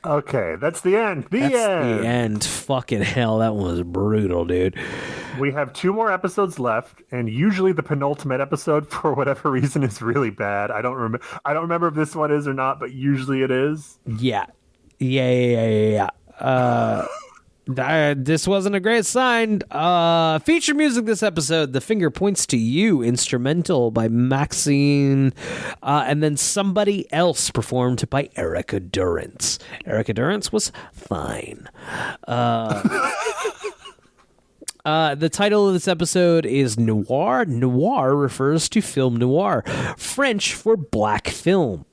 Okay, that's the end. That's the end. Fucking hell, that one was brutal, dude. We have 2 more episodes left, and usually the penultimate episode, for whatever reason, is really bad. I don't remember if this one is or not, but usually it is. Yeah. This wasn't a great sign. Feature music this episode, The Finger Points to You, instrumental by Maxine, and then Somebody Else, performed by Erica Durrance. Erica Durrance was fine. The title of this episode is Noir. Noir refers to film noir, French for black film.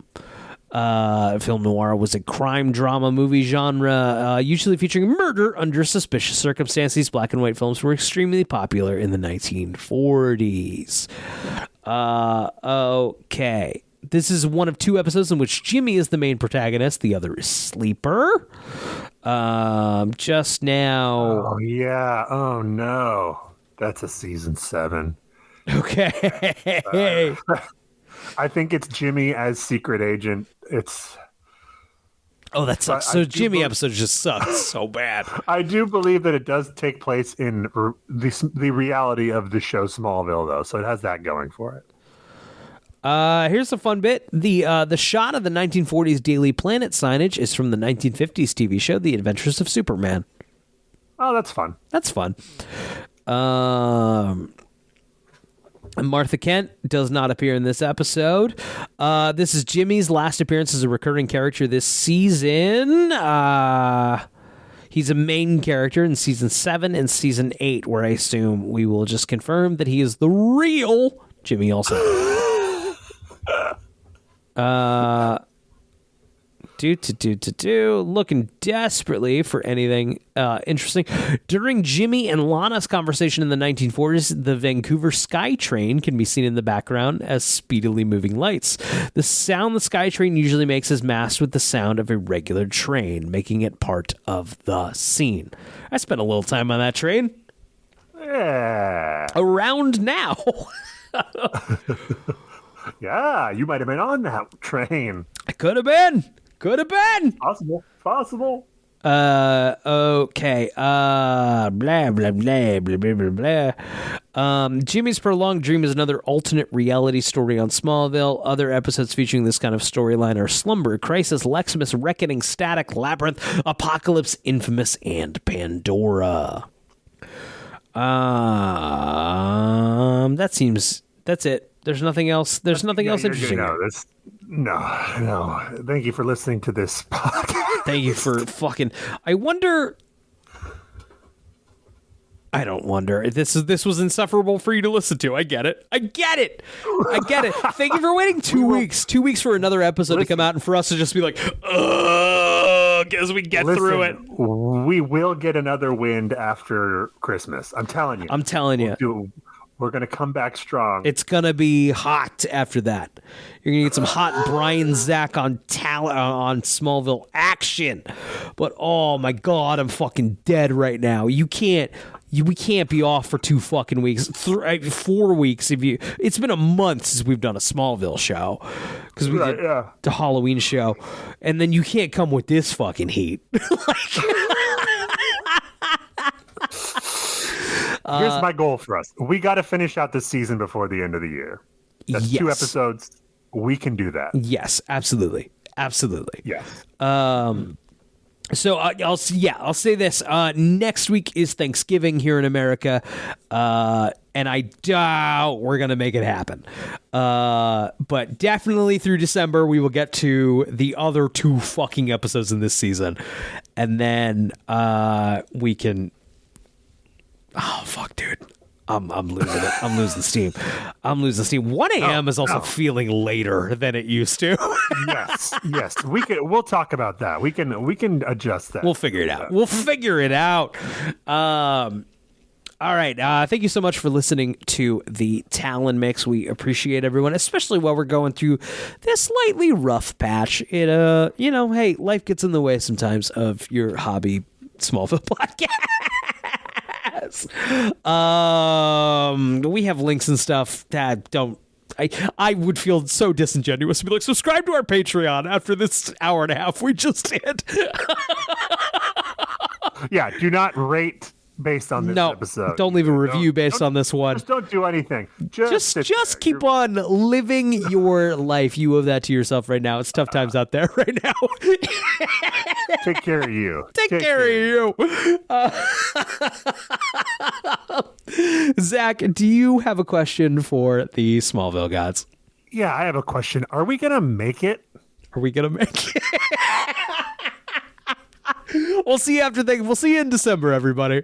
Film noir was a crime drama movie genre, usually featuring murder under suspicious circumstances. Black and white films were extremely popular in the 1940s. Okay. This is one of 2 episodes in which Jimmy is the main protagonist. The other is Sleeper. Just now. Oh, yeah. Oh, no. That's a season 7. Okay. I think it's Jimmy as secret agent. Oh, that sucks. So Jimmy episode just sucks so bad. I do believe that it does take place in the reality of the show Smallville, though, so it has that going for it. Here's a fun bit. The shot of the 1940s Daily Planet signage is from the 1950s TV show The Adventures of Superman. Oh, that's fun. That's fun. Martha Kent does not appear in this episode. This is Jimmy's last appearance as a recurring character this season. He's a main character in season 7 and season 8, where I assume we will just confirm that he is the real Jimmy Olsen. Looking desperately for anything interesting. During Jimmy and Lana's conversation in the 1940s, the Vancouver SkyTrain can be seen in the background as speedily moving lights. The sound the SkyTrain usually makes is masked with the sound of a regular train, making it part of the scene. I spent a little time on that train. Yeah. Around now. Yeah, you might have been on that train. I could have been. Could have been. Possible. Okay. Blah, blah, blah, blah, blah, blah, blah. Jimmy's Prolonged Dream is another alternate reality story on Smallville. Other episodes featuring this kind of storyline are Slumber, Crisis, Leximus, Reckoning, Static, Labyrinth, Apocalypse, Infamous, and Pandora. That's it. There's nothing else. There's nothing else interesting. No. Thank you for listening to this podcast. Thank you for fucking. I don't wonder. This was insufferable for you to listen to. I get it. Thank you for waiting 2 weeks. 2 weeks for another episode to come out, and for us to just be like, as we get through it. We will get another wind after Christmas. I'm telling you. We're going to come back strong. It's going to be hot after that. You're going to get some hot Brian Zach on Smallville action. But oh my God, I'm fucking dead right now. We can't be off for 2 fucking weeks. 4 weeks. It's been a month since we've done a Smallville show. Because we did the Halloween show. And then you can't come with this fucking heat. Here's my goal for us. We got to finish out this season before the end of the year. That's 2 episodes. We can do that. Yes, absolutely. Yes. So I'll say this. Next week is Thanksgiving here in America, and I doubt we're going to make it happen. But definitely through December, we will get to the other 2 fucking episodes in this season, and then we can Oh fuck, dude. I'm losing it. I'm losing steam. 1 a.m. is also feeling later than it used to. yes. We'll talk about that. We can adjust that. We'll figure it out. All right. Thank you so much for listening to the Talon Mix. We appreciate everyone, especially while we're going through this slightly rough patch. It, hey, life gets in the way sometimes of your hobby Smallville podcast. We have links and stuff that don't. I would feel so disingenuous to be like, subscribe to our Patreon after this hour and a half we just did. Yeah, do not rate based on this episode. Don't leave a review based on this one. Just don't do anything. Just keep on living your life. You owe that to yourself right now. It's tough times out there right now. Take care of you. Take care of you. Zach, do you have a question for the Smallville gods? Yeah, I have a question. Are we going to make it? We'll see you after We'll see you in December, everybody.